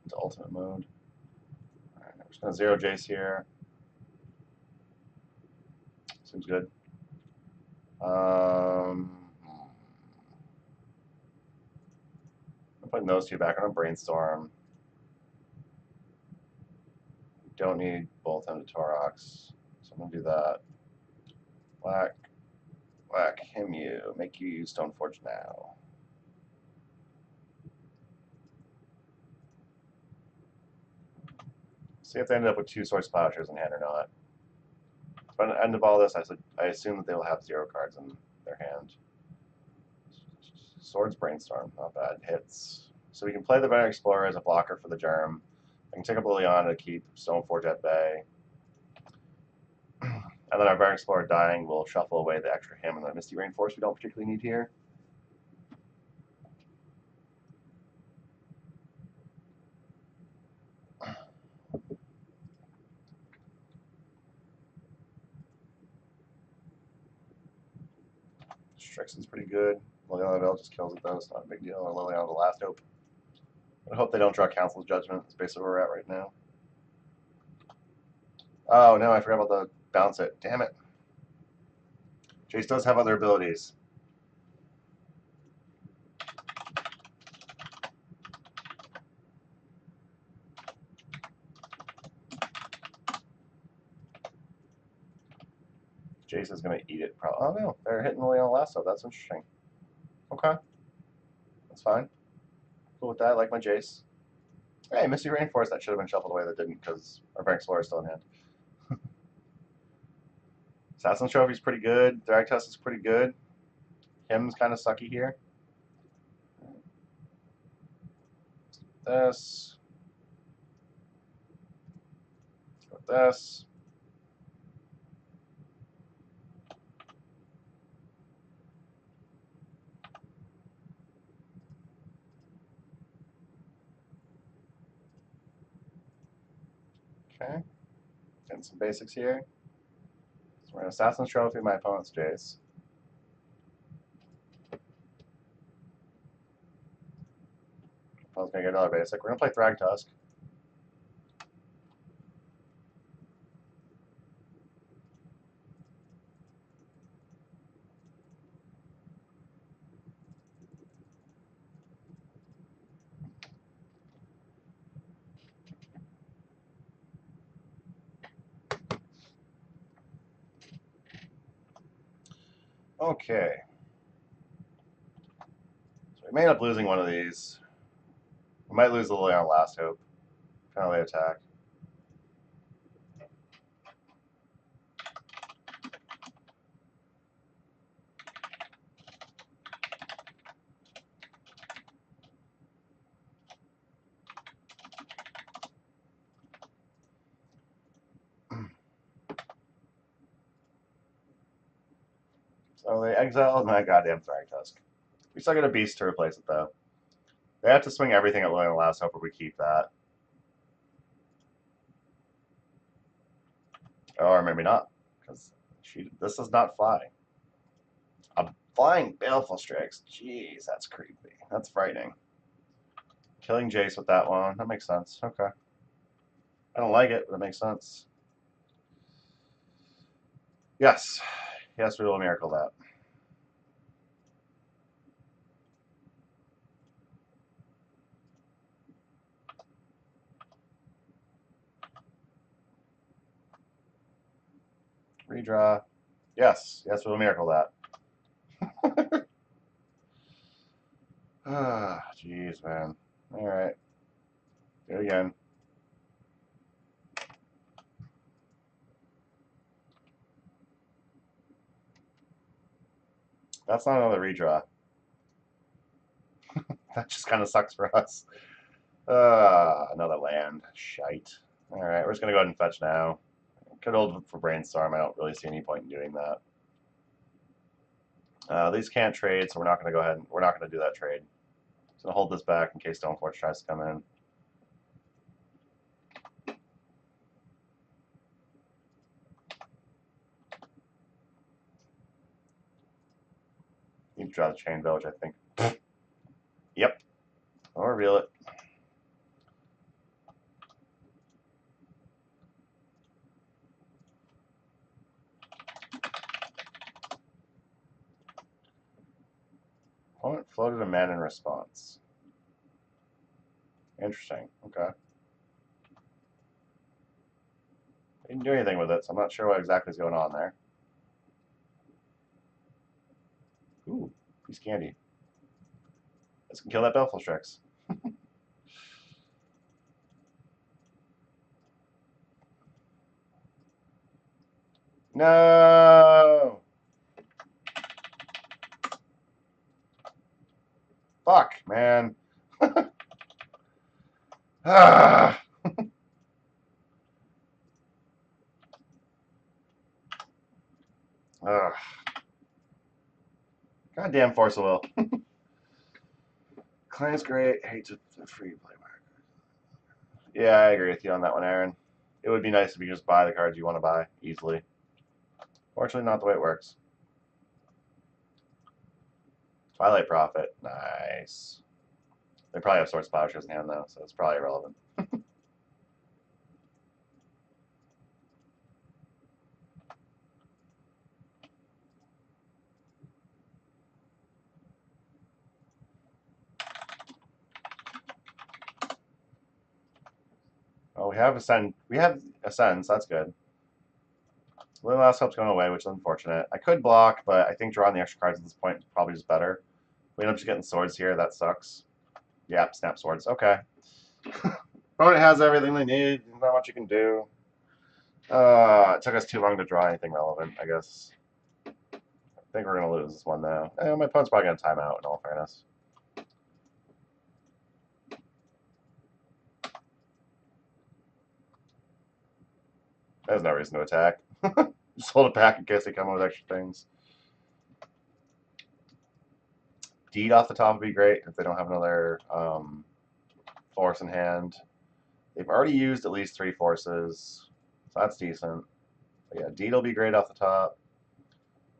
into ultimate mode. Alright, we're just going to 0 Jace here. Seems good. I'm putting those two back on a Brainstorm. Don't need both into Taurox, so I'm going to do that. Whack him, you. Make you use Stoneforge now. See if they end up with 2 Source Plowshares in hand or not. But at the end of all this, I assume that they will have 0 cards in their hand. Swords Brainstorm, not bad. Hits. So we can play the Veteran Explorer as a blocker for the Germ. I can take up Liliana to keep Stoneforge at bay. And then our Veteran Explorer dying will shuffle away the extra him and the Misty Rainforest we don't particularly need here. Strixon's pretty good. Liliana Bell just kills it though, it's not a big deal. Or Liliana the Last Hope. I hope they don't draw Council's Judgment. That's basically where we're at right now. Oh no, I forgot about the bounce it. Damn it. Jace does have other abilities. Jace is going to eat it. Oh no, they're hitting Liliana Lasso. That's interesting. Okay. That's fine. Cool with that. I like my Jace. Hey, Misty Rainforest, that should have been shuffled away. That didn't because our Veteran Explorer is still in hand. Assassin's Trophy's pretty good. Thragtusk is pretty good. Him's kind of sucky here. This. With this. Okay. Getting some basics here. So we're going to Assassin's Trophy, my opponent's Jace. Opponent's going to get another basic. We're going to play Thragtusk. Okay. So we may end up losing one of these. We might lose the Liliana Last Hope. Penalty attack. So they exiled my goddamn Thragtusk. We still get a beast to replace it though. They have to swing everything at Liliana Last Hope or we keep that. Or maybe not, because this does not fly. A flying Baleful Strix. Jeez, that's creepy. That's frightening. Killing Jace with that one. That makes sense. Okay. I don't like it, but it makes sense. Yes. Yes, we will miracle that. Redraw. Yes. Yes, we will miracle that. Ah, jeez, man. All right. Do it again. That's not another redraw. That just kind of sucks for us. Another land. Shite. All right, we're just going to go ahead and fetch now. Could hold for brainstorm. I don't really see any point in doing that. These can't trade, so we're not going to go ahead and we're not going to do that trade. Just going to hold this back in case Stoneforge tries to come in. You can draw the chain village, I think. Yep. I'll reveal it. Opponent floated a man in response. Interesting. Okay. Didn't do anything with it, so I'm not sure what exactly is going on there. Ooh, piece of candy. Let's kill that Belflestrix. No! Fuck, man. Ah! Ugh. Goddamn Force of Will. Claim's great. Hate to free play mark. Yeah, I agree with you on that one, Aaron. It would be nice if you just buy the cards you want to buy easily. Fortunately, not the way it works. Twilight Prophet. Nice. They probably have Swords Plowshares in hand, though, so it's probably irrelevant. Oh, we have Ascend. We have Ascends. That's good. Little Last Hope's going away, which is unfortunate. I could block, but I think drawing the extra cards at this point is probably just better. We end up just getting swords here. That sucks. Yep, snap swords. Okay. Opponent has everything they need. There's not much you can do. It took us too long to draw anything relevant, I guess. I think we're going to lose this one, though. My opponent's probably going to time out, in all fairness. There's no reason to attack. Just hold it back in case they come in with extra things. Deed off the top would be great if they don't have another force in hand. They've already used at least 3 forces, so that's decent. But yeah, Deed will be great off the top.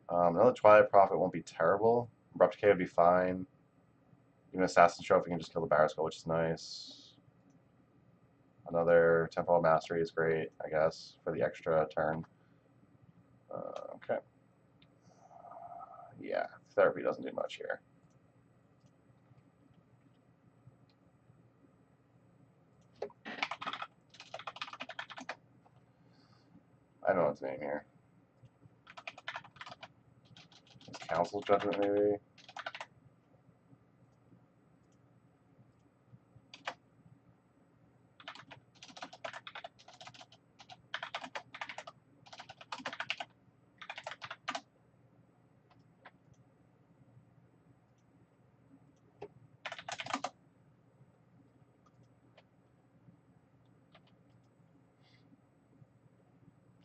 Another Twilight Prophet won't be terrible. Abrupt Decay would be fine. Even Assassin's Trophy can just kill the Barraskull, which is nice. Another Temporal Mastery is great, I guess, for the extra turn. Okay. Yeah, Therapy doesn't do much here. I don't know what's name here. Council's Judgment, maybe?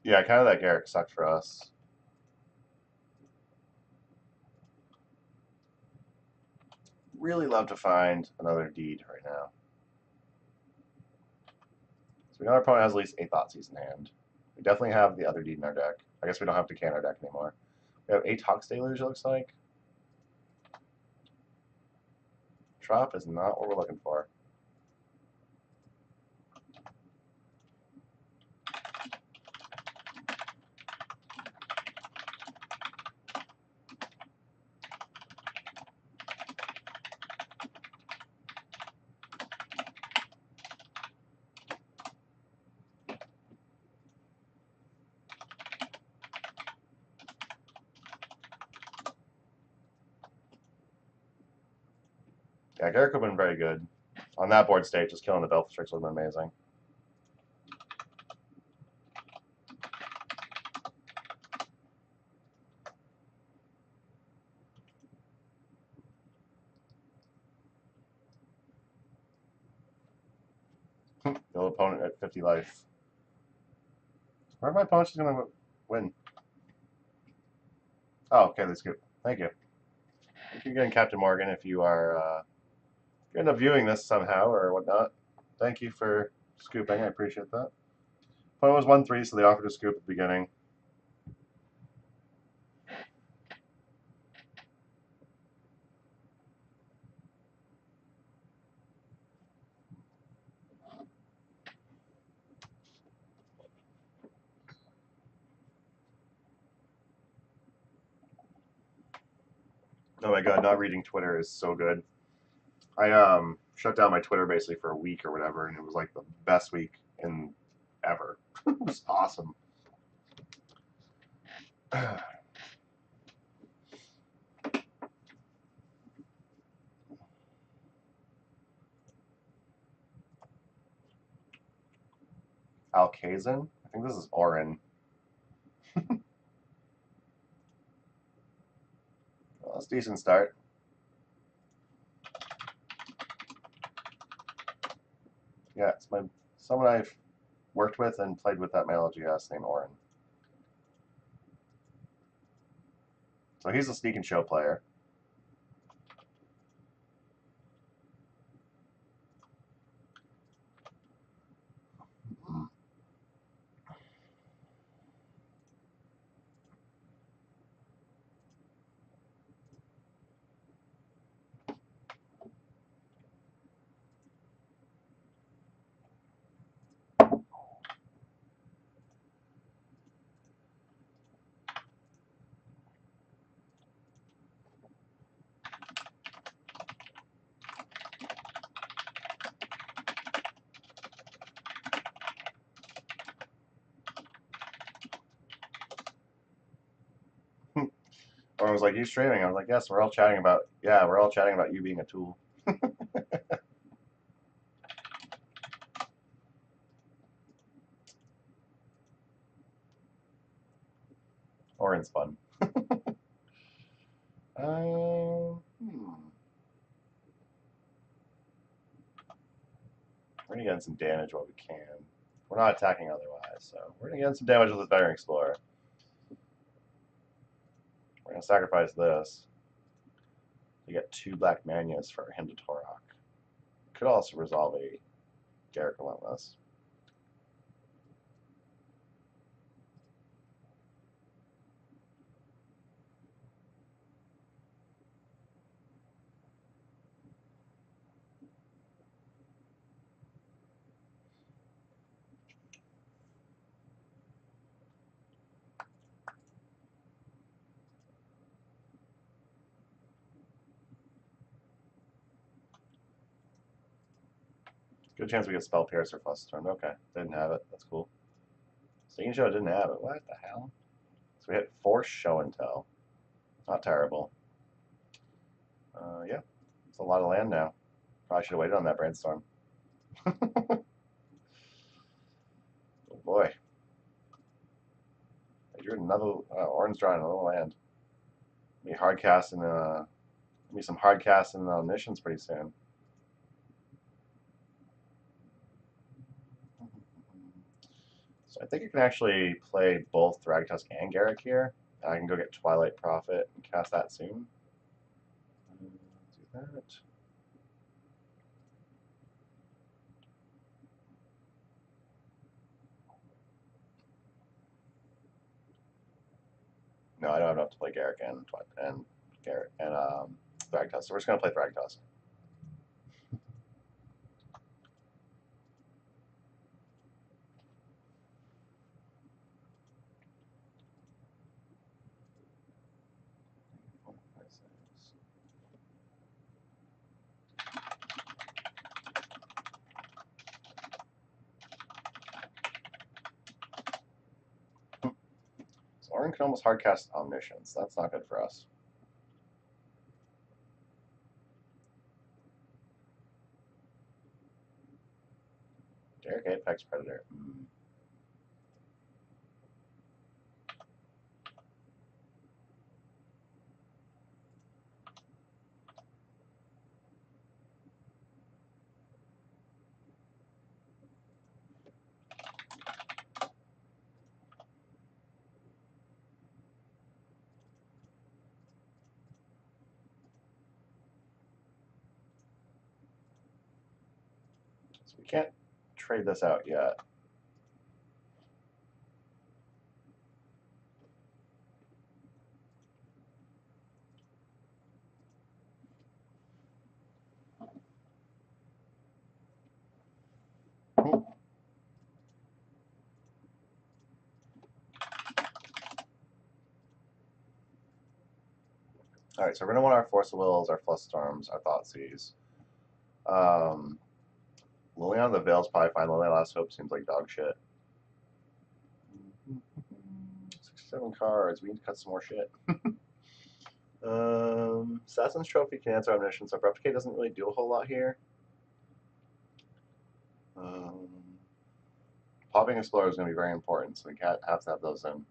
Yeah, kind of that Garrick sucked for us. Really love to find another Deed right now. So we know our opponent has at least 8 Thoughtseize in hand. We definitely have the other Deed in our deck. I guess we don't have to can our deck anymore. We have 8 Hawks Deluge, it looks like. Drop is not what we're looking for. Yeah, Garrick would have been very good. On that board state, just killing the Belflestrix would have been amazing. The opponent at 50 life. Where my opponent's just gonna win? Oh, okay, let's go. Thank you. Thank you again, Captain Morgan, if you are if you end up viewing this somehow or whatnot. Thank you for scooping. I appreciate that. Opponent was 1-3, so they offered a scoop at the beginning. Oh my god, not reading Twitter is so good. I shut down my Twitter basically for a week or whatever, and it was like the best week in ever. It was awesome. Alkazan? I think this is Orin. Well, that's a decent start. Yeah, it's someone I've worked with and played with at my LGS named Orin. So he's a sneak and show player. Orin was like, "You streaming?" I was like, "Yes, we're all chatting about. Yeah, we're all chatting about you being a tool." Orin's fun. We're gonna get in some damage while we can. We're not attacking otherwise, so we're gonna get in some damage with this Veteran Explorer. We're gonna sacrifice this. We get 2 black Manias for him to Torok. Could also resolve a Garrett Relentless. Good chance we get Spell Piercer first turn. Okay, didn't have it. That's cool. Stinging Show didn't have it. What the hell? So we hit Force Show and Tell. Not terrible. Yeah, it's a lot of land now. Probably should have waited on that Brainstorm. Oh boy. I drew another. Orange drawing another land. Maybe hard cast and maybe some hard cast and omniscience pretty soon. So I think you can actually play both Thragtusk and Garrick here. I can go get Twilight Prophet and cast that soon. Do that. No, I don't have enough to play Garrick and Garrick and Thragtusk. So we're just gonna play Thragtusk. So Orin can almost hardcast Omniscience. That's not good for us. Garrick Apex Predator. So we can't trade this out yet. Alright, so we're going to want our Force of Wills, our Flush Storms, our Thoughtseize. Liliana the Veil's probably fine. Liliana Last Hope seems like dog shit. 67 cards. We need to cut some more shit. Assassin's Trophy can answer Omniscience, so Replicate doesn't really do a whole lot here. Popping Explorer is going to be very important, so we have to have those in.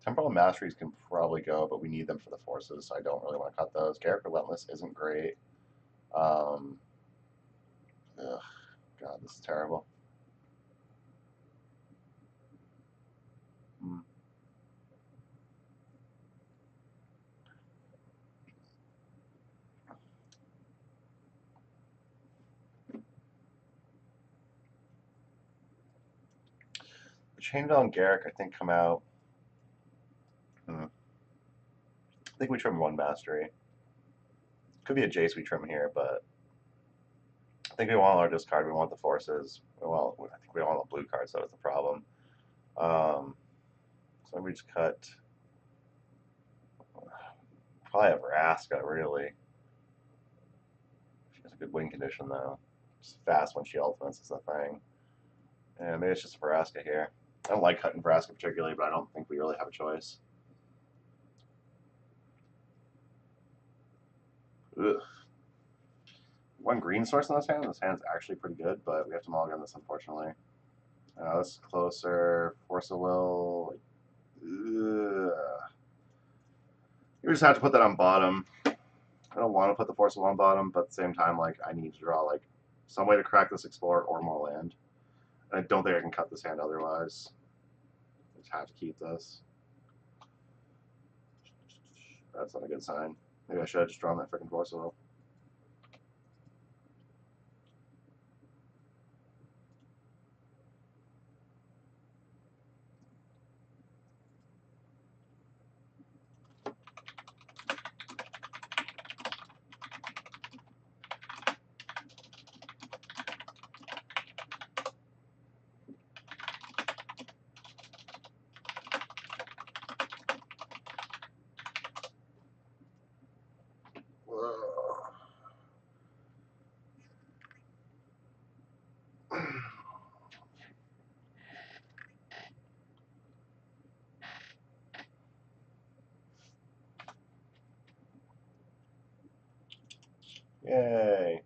Temporal Masteries can probably go, but we need them for the forces, so I don't really want to cut those. Garrick Relentless isn't great. Ugh, God, this is terrible. The Chainmail and Garrick, I think, come out. I think we trim one Mastery. Could be a Jace we trim here, but I think we want our discard. We want the forces. Well, I think we don't want the blue cards, so that's the problem. So we just cut. Probably a Vraska, really. She has a good win condition, though. She's fast when she ultimates is the thing. And maybe it's just a Vraska here. I don't like cutting Vraska particularly, but I don't think we really have a choice. Ugh. One green source in this hand. This hand's actually pretty good, but we have to mulligan this, unfortunately. This is closer. Force of Will. Ugh. You just have to put that on bottom. I don't want to put the Force of Will on bottom, but at the same time, like, I need to draw like some way to crack this Explorer or more land. And I don't think I can cut this hand otherwise. I just have to keep this. That's not a good sign. Maybe I should have just drawn that freaking Force of Will. Yay.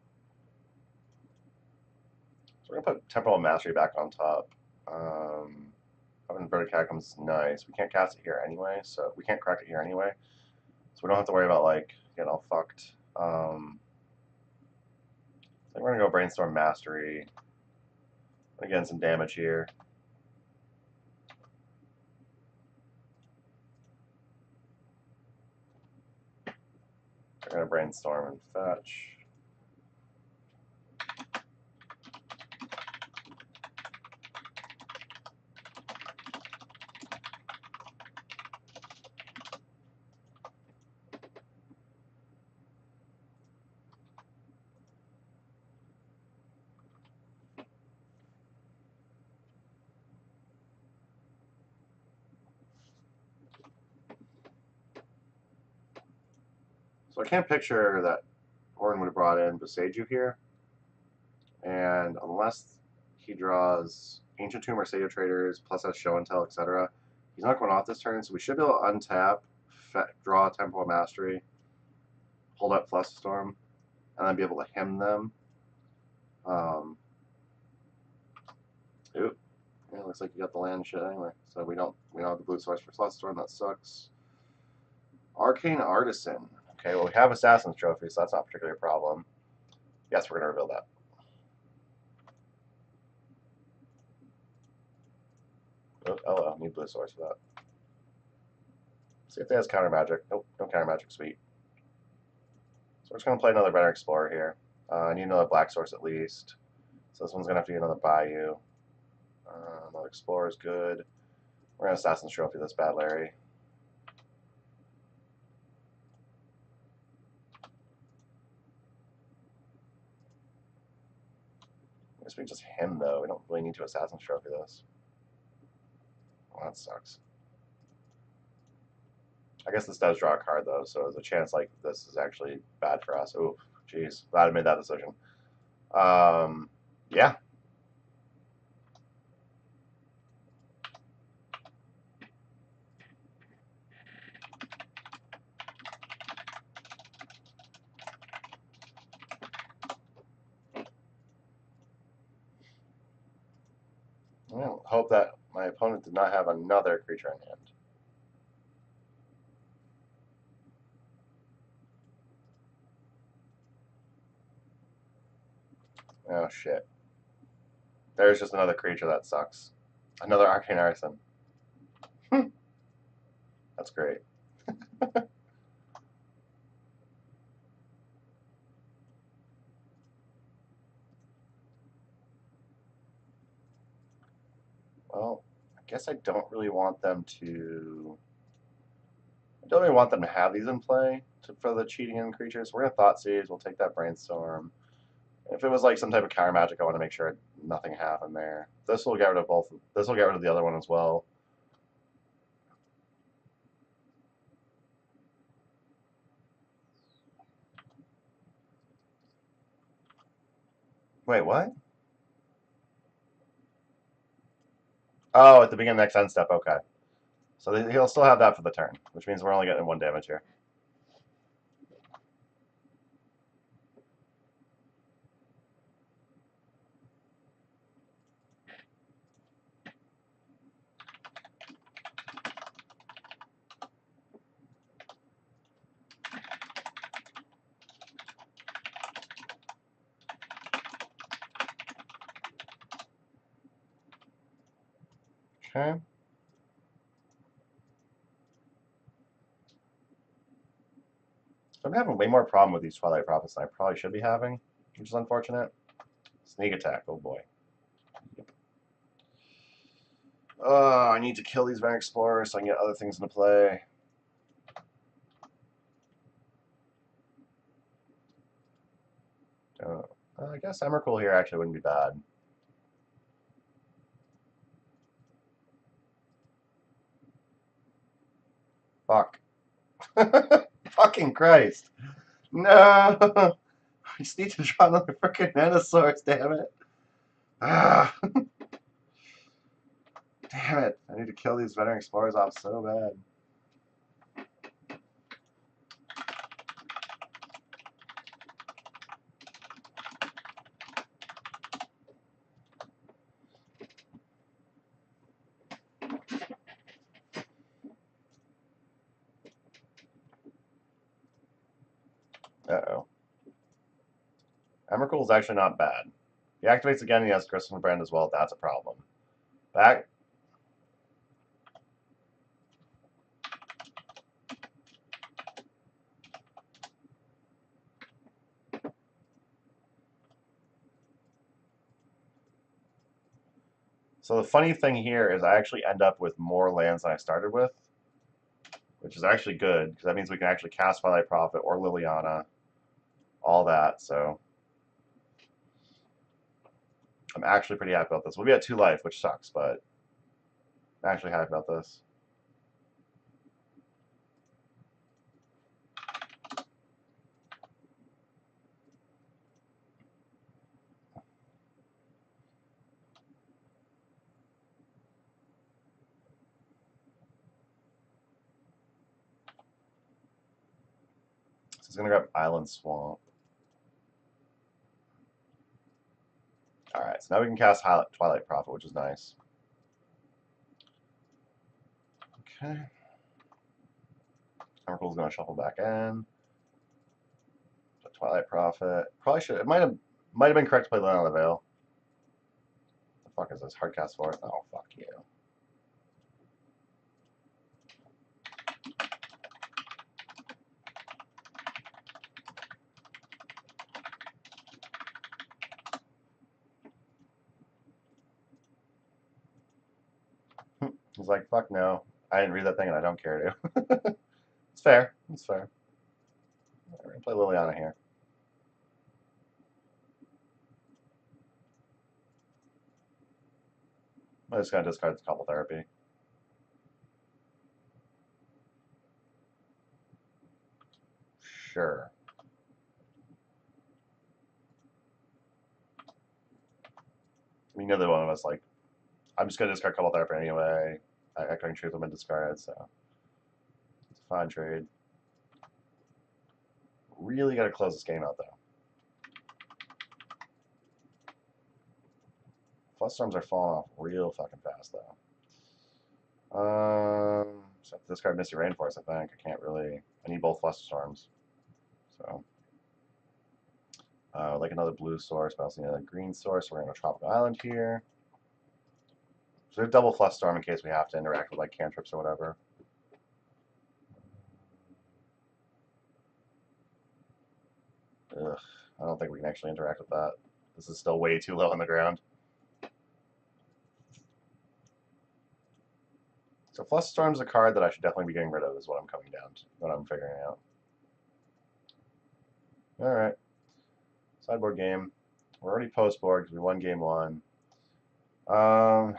So we're going to put Temporal Mastery back on top. Having Inverted Catacombs is nice. We can't cast it here anyway, so we can't crack it here anyway. So we don't have to worry about, like, getting all fucked. So we're going to go Brainstorm Mastery. Again, some damage here. We're going to Brainstorm and fetch. So I can't picture that Orin would have brought in Boseiju here. And unless he draws Ancient Tomb or Sado Traders, plus has Show and Tell, etc., he's not going off this turn, so we should be able to untap, draw Temporal Mastery, hold up Flush Storm, and then be able to hymn them. Oop. Yeah, looks like you got the land shit anyway. So we don't have the blue source for Flush Storm, that sucks. Arcane Artisan. Okay, well we have Assassin's Trophy, so that's not particularly a problem. Yes, we're gonna reveal that. Oh, need blue source for that. See if they has counter magic. Nope, no counter magic. Sweet. we're just going to play another Better Explorer here. I need another Black Source at least. So this one's going to have to be another Bayou. Another Explorer is good. We're going to Assassin's Trophy this bad, Larry. I guess we just him, though. We don't really need to Assassin's Trophy this. Well, that sucks. I guess this does draw a card, though, so there's a chance like this is actually bad for us. Ooh, jeez. Glad I made that decision. Yeah. Well, hope that my opponent did not have another creature in hand. Oh, shit. There's just another creature that sucks. Another Arcane Artisan. That's great. Well, I guess I don't really want them to... I don't really want them to have these in play for the cheating in creatures. We're going to Thoughtseize. We'll take that Brainstorm. If it was like some type of counter magic, I want to make sure nothing happened there. This will get rid of both. This will get rid of the other one as well. Wait, what? Oh, at the beginning of the next end step. Okay. So he'll still have that for the turn, which means we're only getting 1 damage here. Okay. I'm having way more problem with these Twilight Prophets than I probably should be having, which is unfortunate. Sneak attack, oh boy. Yep. I need to kill these Venom Explorers so I can get other things into play. I guess Emrakul here actually wouldn't be bad. Fuck. Fucking Christ. No! I just need to draw another freaking mana source, damn it. Ah. Damn it. I need to kill these Veteran Explorers off so bad. Uh-oh. Emrakul is actually not bad. He activates again, he has Christopher Brand as well. That's a problem. Back. So the funny thing here is I actually end up with more lands than I started with, which is actually good, because that means we can actually cast Twilight Prophet or Liliana, all that, so I'm actually pretty happy about this. We'll be at 2 life, which sucks, but I'm actually happy about this. So he's going to grab Island Swamp. Alright, so now we can cast Twilight Prophet, which is nice. Okay. Emrakul's going to shuffle back in. Twilight Prophet. Probably should. It might have been correct to play Liliana the Veil. The fuck is this? Hardcast for it? Oh, fuck you. He's like, fuck no. I didn't read that thing and I don't care to. It's fair. It's fair. We're gonna play Liliana here. I'm just gonna discard the couple therapy. Sure. I mean, neither one of us like. I'm just gonna discard couple therapy anyway. I can choose them and discard, so it's a fine trade. Really gotta close this game out though. Flush storms are falling off real fucking fast though. So I have to discard Misty Rainforest. I think I can't really. I need both flush storms. So. Like another blue source, but also need another green source. So we're going to go Tropical Island here. So we have double Flush Storm in case we have to interact with like cantrips or whatever. Ugh, I don't think we can actually interact with that. This is still way too low on the ground. So Flush Storm's a card that I should definitely be getting rid of is what I'm coming down to, what I'm figuring out. Alright. Sideboard game. We're already post-board because we won game one. So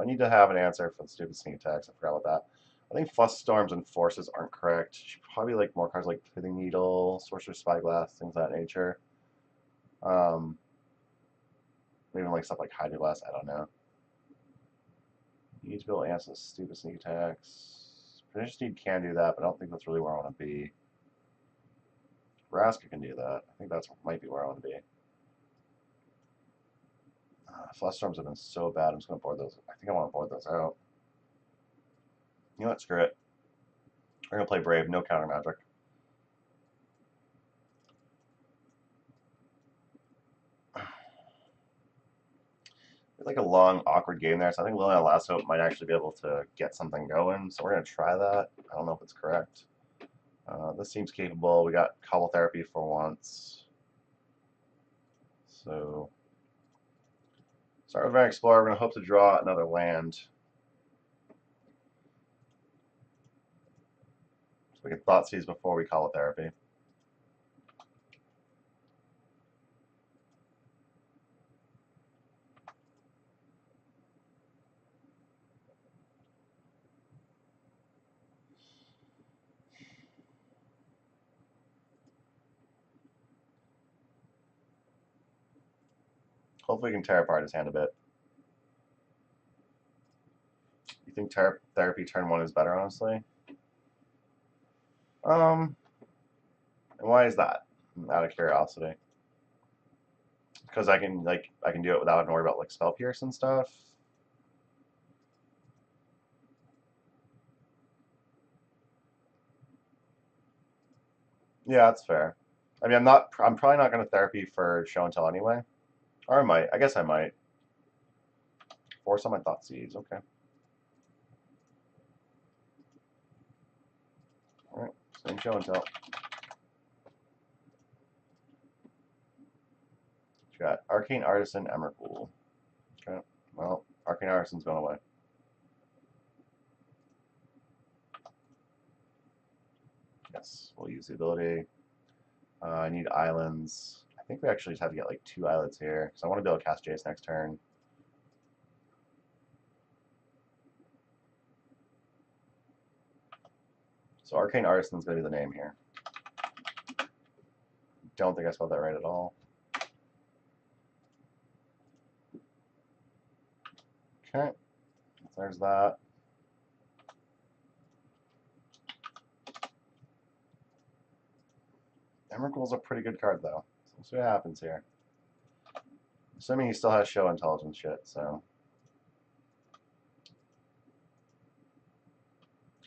I need to have an answer for the stupid sneak attacks. I forgot about that. I think Flush Storms and Forces aren't correct. Should probably like more cards like Pithing Needle, Sorcerer's Spyglass, things of that nature. Even like stuff like Hydro Glass, I don't know. You need to be able to answer the stupid sneak attacks. Precious Steed can do that, but I don't think that's really where I want to be. Vraska can do that. I think that's might be where I want to be. Flush Storms have been so bad. I'm just going to board those. I think I want to board those out. You know what? Screw it. We're going to play Brave. No counter magic. It's like a long, awkward game there, so I think Liliana Last Hope might actually be able to get something going. So we're going to try that. I don't know if it's correct. This seems capable. We got Cobble Therapy for once. So start with Van Explorer. We're going to hope to draw another land. So we can Thought Seize before we Cobble Therapy. Hopefully we can tear apart his hand a bit. You think Therapy turn 1 is better, honestly? And why is that? Out of curiosity. Because I can do it without having to worry about like Spell Pierce and stuff. Yeah, that's fair. I mean, I'm probably not going to Therapy for Show and Tell anyway. Or I might. I guess I might. Force on my Thought Seize. Okay. Alright. Same Show and Tell. Got Arcane Artisan, Emrakul. Okay. Well, Arcane Artisan's going away. Yes, we'll use the ability. I need islands. I think we actually just have to get like 2 islets here. So I want to be able to cast Jace next turn. So Arcane Artisan's going to be the name here. Don't think I spelled that right at all. Okay. There's that. Emrakul's a pretty good card, though. So we'll see what happens here. Assuming he still has Show Intelligence shit, so.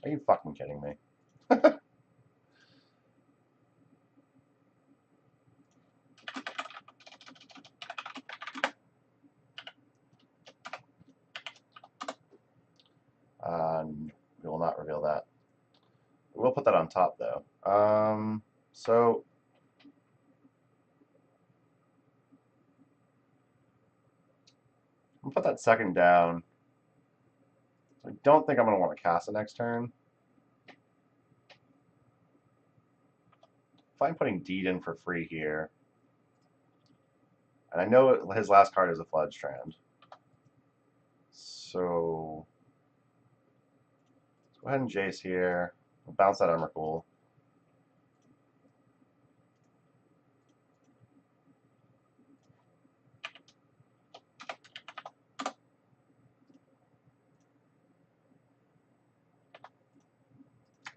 Are you fucking kidding me? We will not reveal that. We'll put that on top, though. So I'll put that second down. I don't think I'm going to want to cast it next turn. If I'm putting Deed in for free here, and I know his last card is a Flood Strand, so let's go ahead and Jace here. We'll bounce that Emrakul.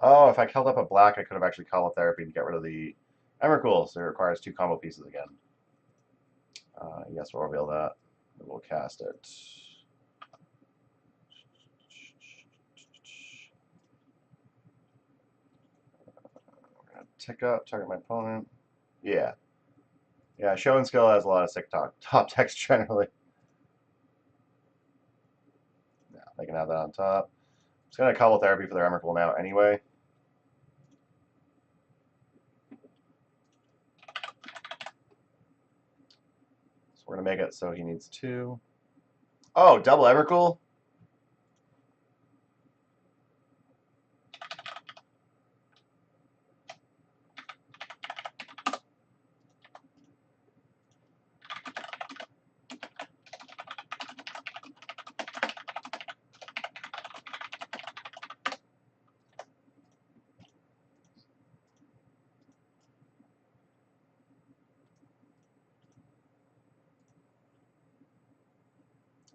Oh, if I held up a black, I could have actually called Therapy to get rid of the Emrakul, so it requires 2 combo pieces again. Yes, we'll reveal that. We'll cast it. We're going to tick up, target my opponent. Yeah. Yeah, Show and Skill has a lot of sick top text generally. Yeah, they can have that on top. I'm just going to Cobble Therapy for their Emrakul now anyway. So we're going to make it so he needs 2. Oh, double Emrakul?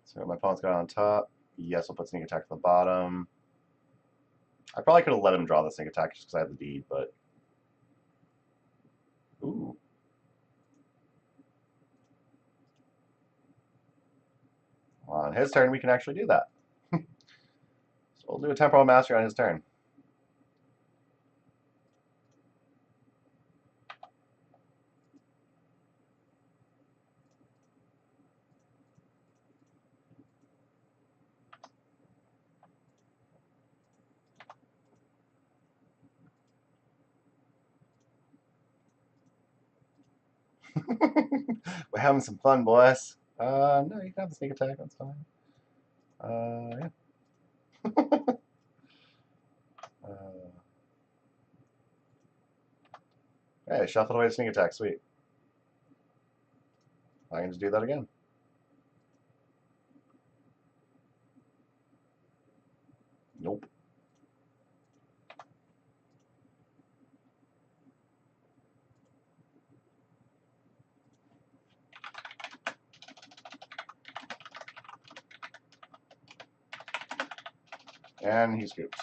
So my opponent's got on top. Yes, I'll put Sneak Attack at the bottom. I probably could have let him draw the Sneak Attack just because I had the Deed, but... Ooh. On his turn, we can actually do that. So we'll do a Temporal Mastery on his turn. We're having some fun, boys. No, you can have the Sneak Attack, that's fine. Yeah. Hey, shuffled away the Sneak Attack, sweet. I can just do that again. Nope. And he scoops.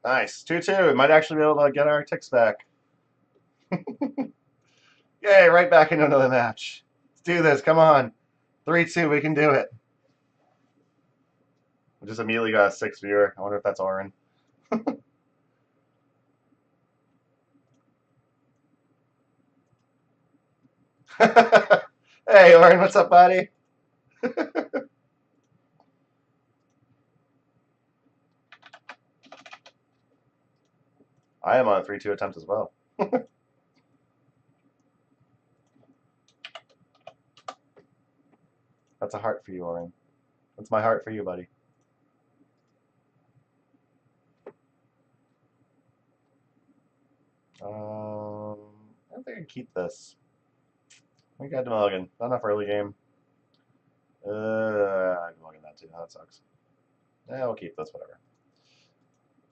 Nice. 2-2. We might actually be able to get our ticks back. Yay, right back into another match. Let's do this. Come on. 3-2. We can do it. We just immediately got a 6 viewer. I wonder if that's Oren. Hey, Oren, what's up, buddy? I am on a 3-2 attempt as well. That's a heart for you, Oren. That's my heart for you, buddy. I don't think I can keep this. I think I had to mulligan. Not enough early game. I can mulligan that too. That sucks. Yeah, we'll keep this, whatever.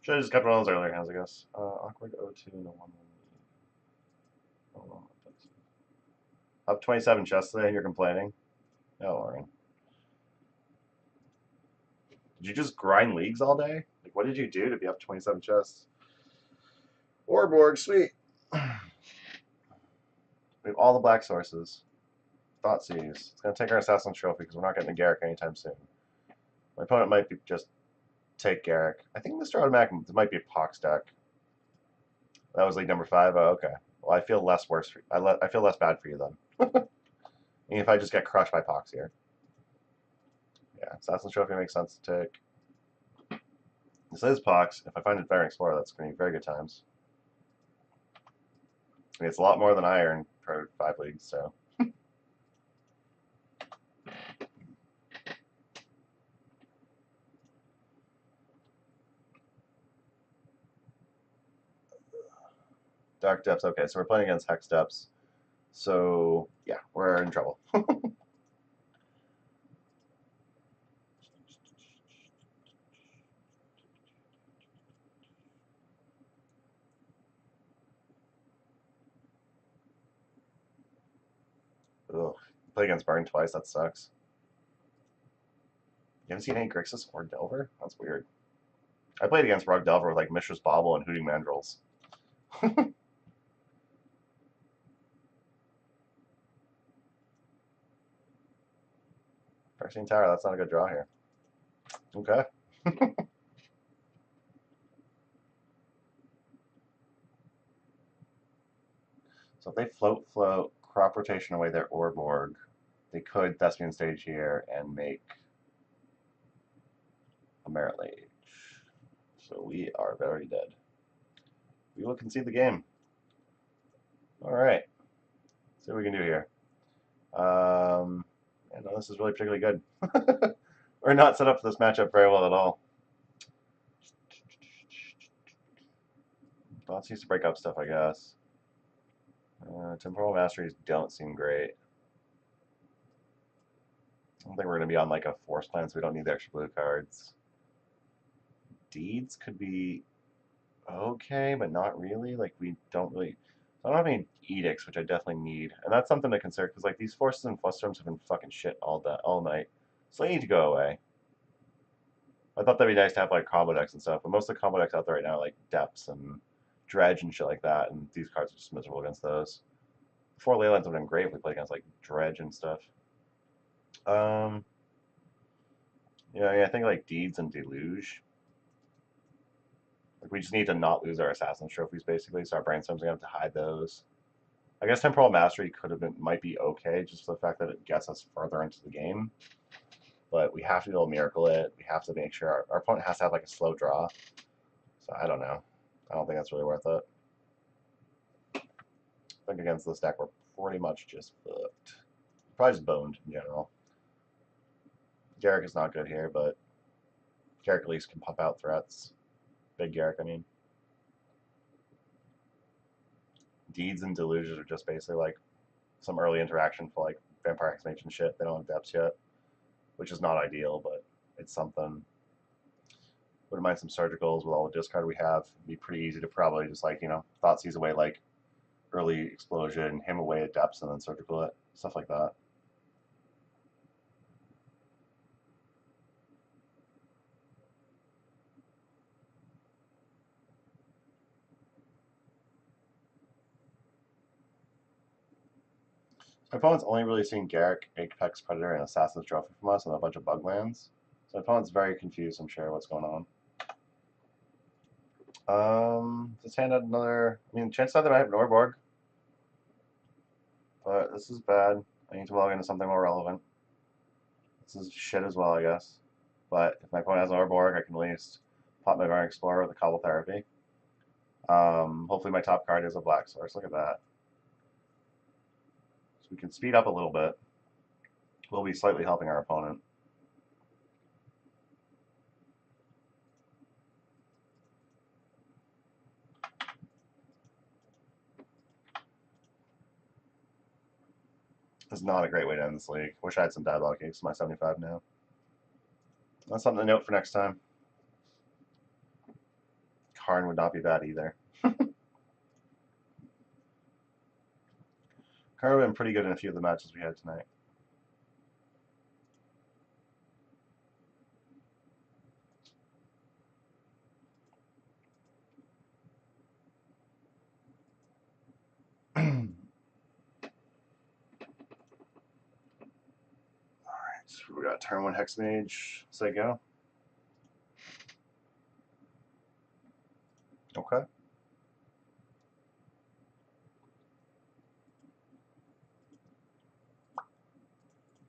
Should have just kept one of those earlier hands, I guess. Awkward 0-2, no 1. Oh, up 27 chests today and you're complaining? No, Oren. Did you just grind leagues all day? Like, what did you do to be up 27 chests? Orborg, sweet. We have all the black sources. Thoughtseize. It's going to take our Assassin's Trophy because we're not getting a Garrick anytime soon. My opponent might be just take Garrick. I think Mr. Automatic might be a Pox deck. That was league number 5? Oh, okay. Well, I feel less worse. I feel less bad for you then. Even if I just get crushed by Pox here. Yeah, Assassin's Trophy makes sense to take. This is Pox. If I find a Veteran Explorer, that's going to be very good times. I mean, it's a lot more than I earned for 5 leagues, so. Dark Depths. Okay, so we're playing against Hex Depths. So yeah, we're in trouble. Ugh. Play against Burn twice. That sucks. You haven't seen any Grixis or Delver? That's weird. I played against Rug Delver with like Mishra's Bauble and Hooting Mandrills. Phyrexian Tower. That's not a good draw here. Okay. So if they float, crop rotation away their Orborg, they could Thespian Stage here and make a Merit Lage. So we are very dead. We will concede the game. Alright. See what we can do here. Yeah, no, this is really particularly good. We're not set up for this matchup very well at all. Lots used to break up stuff, I guess. Temporal Masteries don't seem great. I don't think we're going to be on like a force plan, so we don't need the extra blue cards. Deeds could be okay, but not really. Like, we don't really... I don't have any edicts, which I definitely need. And that's something to consider, because like these forces and flusterstorms have been fucking shit all night. So they need to go away. I thought that'd be nice to have like combo decks and stuff, but most of the combo decks out there right now are like Depths and Dredge and shit like that, and these cards are just miserable against those. 4 Leylands would have been great if we played against like Dredge and stuff. Yeah, I think like Deeds and Deluge. Like we just need to not lose our Assassin's trophies basically, so our Brainstorm's gonna have to hide those. I guess Temporal Mastery might be okay, just for the fact that it gets us further into the game. But we have to be able to miracle it. We have to make sure our opponent has to have like a slow draw. So I don't know. I don't think that's really worth it. I think against this deck we're pretty much just fucked. Probably just boned in general. Garrick is not good here, but Garrick at least can pump out threats. Big Garrick, I mean. Deeds and Deluges are just basically like some early interaction for like Vampire Hexmage and shit. They don't have depths yet, which is not ideal, but it's something. Wouldn't mind some surgicals with all the discard we have. It'd be pretty easy to probably just like, Thoughtseize away like early explosion, him away at depths, and then surgical it. Stuff like that. My opponent's only really seen Garrick, Apex Predator, and Assassin's Trophy from us and a bunch of bug lands. So my opponent's very confused, I'm sure, what's going on. Just hand out another... I mean, chances are that I have Norborg. But this is bad. I need to log into something more relevant. This is shit as well, I guess. But if my opponent has Norborg, I can at least pop my Varn Explorer with a Cobble Therapy. Hopefully my top card is a Black Source. Look at that. So we can speed up a little bit. We'll be slightly helping our opponent. This is not a great way to end this league. Wish I had some dialogue games to my 75 now. That's something to note for next time. Karn would not be bad either. Karn would have been pretty good in a few of the matches we had tonight. Alright, so we got turn 1 Hexmage. Say go. Okay.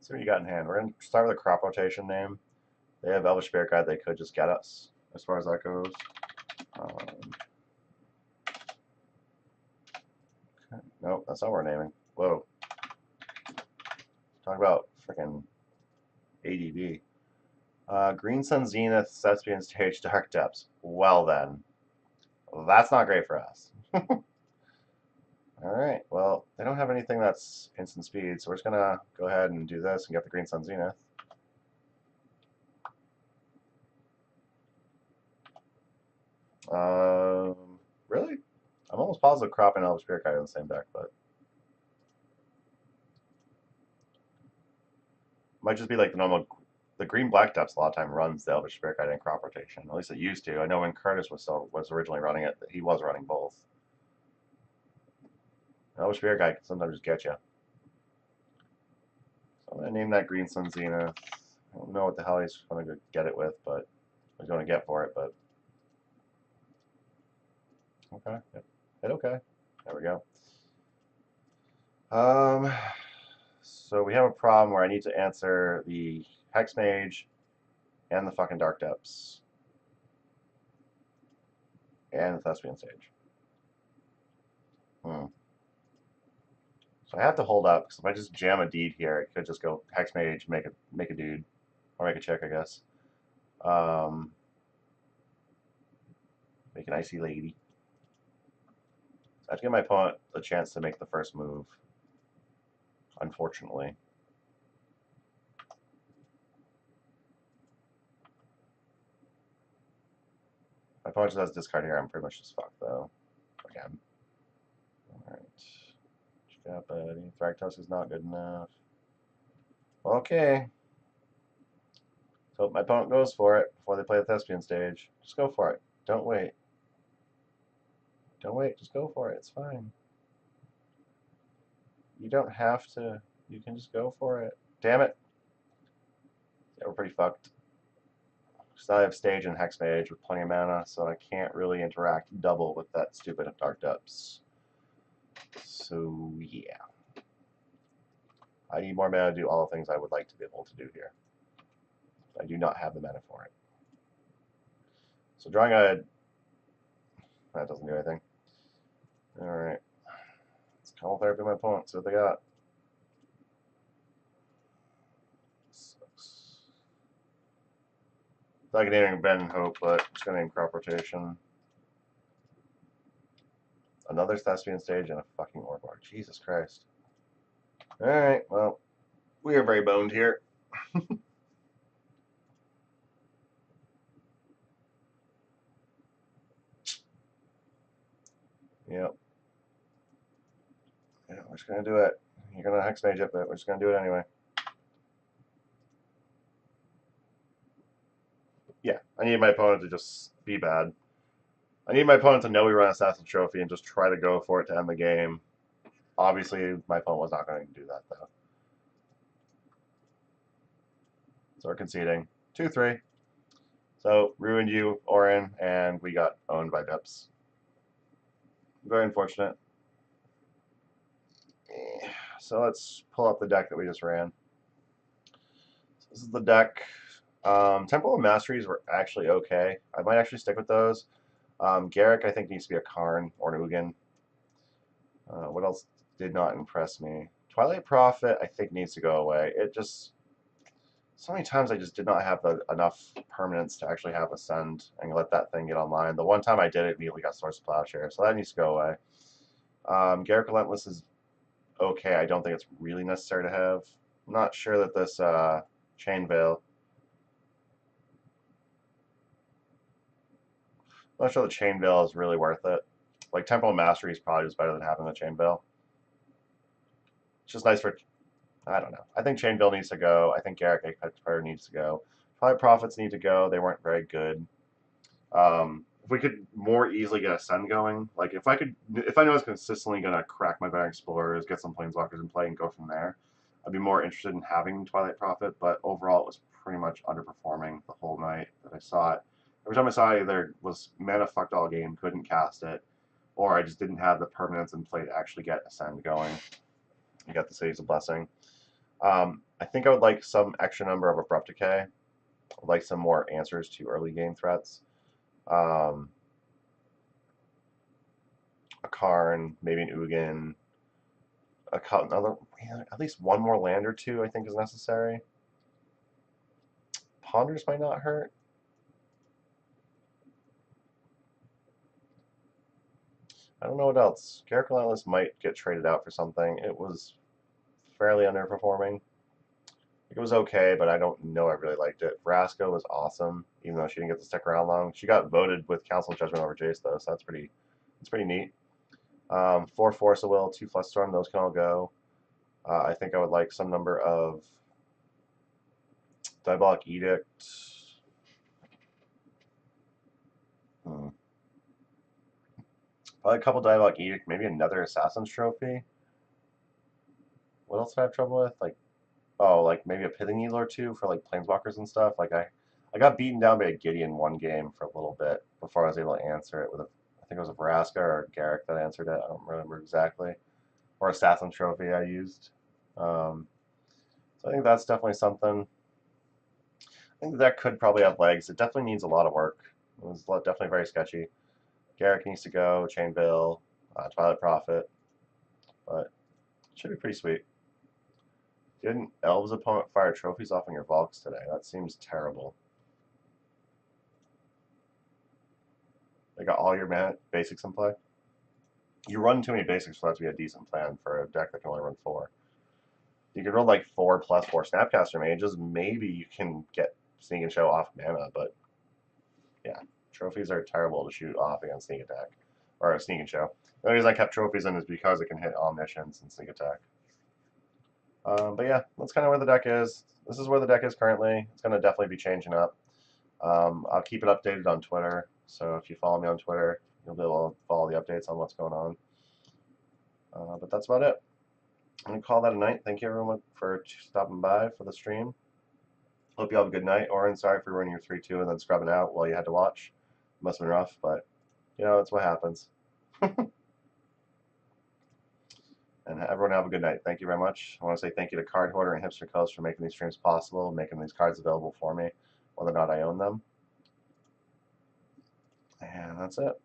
See what you got in hand. We're going to start with a crop rotation name. They have Elvish Spirit Guide. They could just get us as far as that goes. Okay. Nope, that's not what we're naming. Whoa. Talk about freaking ADB. Green Sun Zenith, Thespian Stage, Dark Depths. Well then. That's not great for us. Alright, well, they don't have anything that's instant speed, so we're just gonna go ahead and do this and get the Green Sun Zenith. Really? I'm almost positive Crop and Elvish Spirit Guide are in the same deck, but might just be like the normal. The green black depths a lot of time runs the Elvish Spirit Guide and Crop rotation. At least it used to. I know when Curtis was originally running it, he was running both. The Elvish Spirit Guide can sometimes just get you. So I'm gonna name that Green Sun Zenith. I don't know what the hell he's gonna get it with, but he's gonna get for it. But okay, yep. Hit okay. There we go. So we have a problem where I need to answer the Hex Mage and the fucking Dark Depths and the Thespian Stage. So I have to hold up because if I just jam a deed here, it could just go Hex Mage, make a dude, or make a chick, I guess. Make an icy lady. I have to give my opponent a chance to make the first move. Unfortunately. My opponent just has discard here. I'm pretty much just fucked though. Again. Alright. Got buddy. Thragtusk is not good enough. Okay. So my opponent goes for it before they play the Thespian Stage. Just go for it. Don't wait. Don't wait. Just go for it. It's fine. You don't have to. You can just go for it. Damn it. Yeah, we're pretty fucked. So I have Stage and Hex Mage with plenty of mana, so I can't really interact double with that stupid Dark Depths. So, yeah. I need more mana to do all the things I would like to be able to do here. I do not have the mana for it. So drawing a... That doesn't do anything. Alright. Let's call therapy my opponent, see what they got. Sucks. I could name Ben and Hope, but I'm just going to name Crop Rotation. Another Thespian Stage and a fucking Orbar. Jesus Christ. Alright, well, we are very boned here. Yep. Yeah, we're just going to do it. You're going to Hex Mage it, but we're just going to do it anyway. Yeah, I need my opponent to just be bad. I need my opponent to know we run Assassin Trophy and just try to go for it to end the game. Obviously, my opponent was not going to do that, though. So we're conceding. 2-3. So, ruined you, Orin, and we got owned by Deps. Very unfortunate. So let's pull up the deck that we just ran. This is the deck. Temple of Masteries were actually okay. I might actually stick with those. Garrick, I think, needs to be a Karn or an Ugin. What else did not impress me? Twilight Prophet, I think, needs to go away. It just... So many times I just did not have enough permanence to actually have Ascend and let that thing get online. The one time I did it, immediately got Source Plowshare, so that needs to go away. Garrick Relentless is okay. I don't think it's really necessary to have. I'm not sure that this Chain Veil... I'm not sure the Chain Veil is really worth it. Like, Temple of Mastery is probably just better than having the Chain Veil. It's just nice for... I don't know. I think Chain Veil needs to go. I think Garrick Expire needs to go. Probably Prophets need to go. They weren't very good. If we could more easily get Ascend going, like if I know I was consistently gonna crack my Veteran Explorers, get some Planeswalkers in play, and go from there, I'd be more interested in having Twilight Prophet. But overall, it was pretty much underperforming the whole night that I saw it. Every time I saw it, either was mana fucked all game, couldn't cast it, or I just didn't have the permanence in play to actually get Ascend going. You got the Cities of Blessing. I think I would like some extra number of Abrupt Decay. I'd like some more answers to early game threats. A Karn, maybe an Ugin, another, at least one more land or two I think is necessary. Ponders might not hurt. I don't know what else. Garrett Relentless might get traded out for something. It was fairly underperforming. It was okay, but I don't know I really liked it. Vrasco was awesome, even though she didn't get to stick around long. She got voted with Council Judgment over Jace though, so that's pretty neat. 4 Force of Will, 2 Flush Storm, those can all go. I think I would like some number of Diabolic Edict. Hmm. Probably a couple Diabolic Edict, maybe another Assassin's Trophy. What else did I have trouble with? Like, oh, like maybe a Pithing Needle or two for like Planeswalkers and stuff. Like I got beaten down by a Gideon one game for a little bit before I was able to answer it with I think it was a Vraska or a Garrick that answered it. I don't remember exactly. Or Assassin Trophy I used. So I think that's definitely something. I think that could probably have legs. It definitely needs a lot of work. It was definitely very sketchy. Garrick needs to go, Chainveil, Twilight Prophet, but it should be pretty sweet. Didn't Elves opponent fire trophies off on your Valks today? That seems terrible. They got all your basics in play. You run too many basics for that to be a decent plan for a deck that can only run 4. You could run like 4 plus 4 Snapcaster Mages. Maybe you can get Sneak and Show off mana, but yeah, trophies are terrible to shoot off against Sneak Attack or Sneak and Show. The only reason I kept trophies in is because it can hit Omniscience and Sneak Attack. But yeah, that's kind of where the deck is. This is where the deck is currently. It's going to definitely be changing up. I'll keep it updated on Twitter. So if you follow me on Twitter, you'll be able to follow the updates on what's going on. But that's about it. I'm going to call that a night. Thank you, everyone, for stopping by for the stream. Hope you have a good night. Oren, sorry for running your 3-2 and then scrubbing out while you had to watch. Must have been rough, but, you know, it's what happens. And everyone have a good night. Thank you very much. I want to say thank you to Card Hoarder and Hipster Coast for making these streams possible, making these cards available for me, whether or not I own them. And that's it.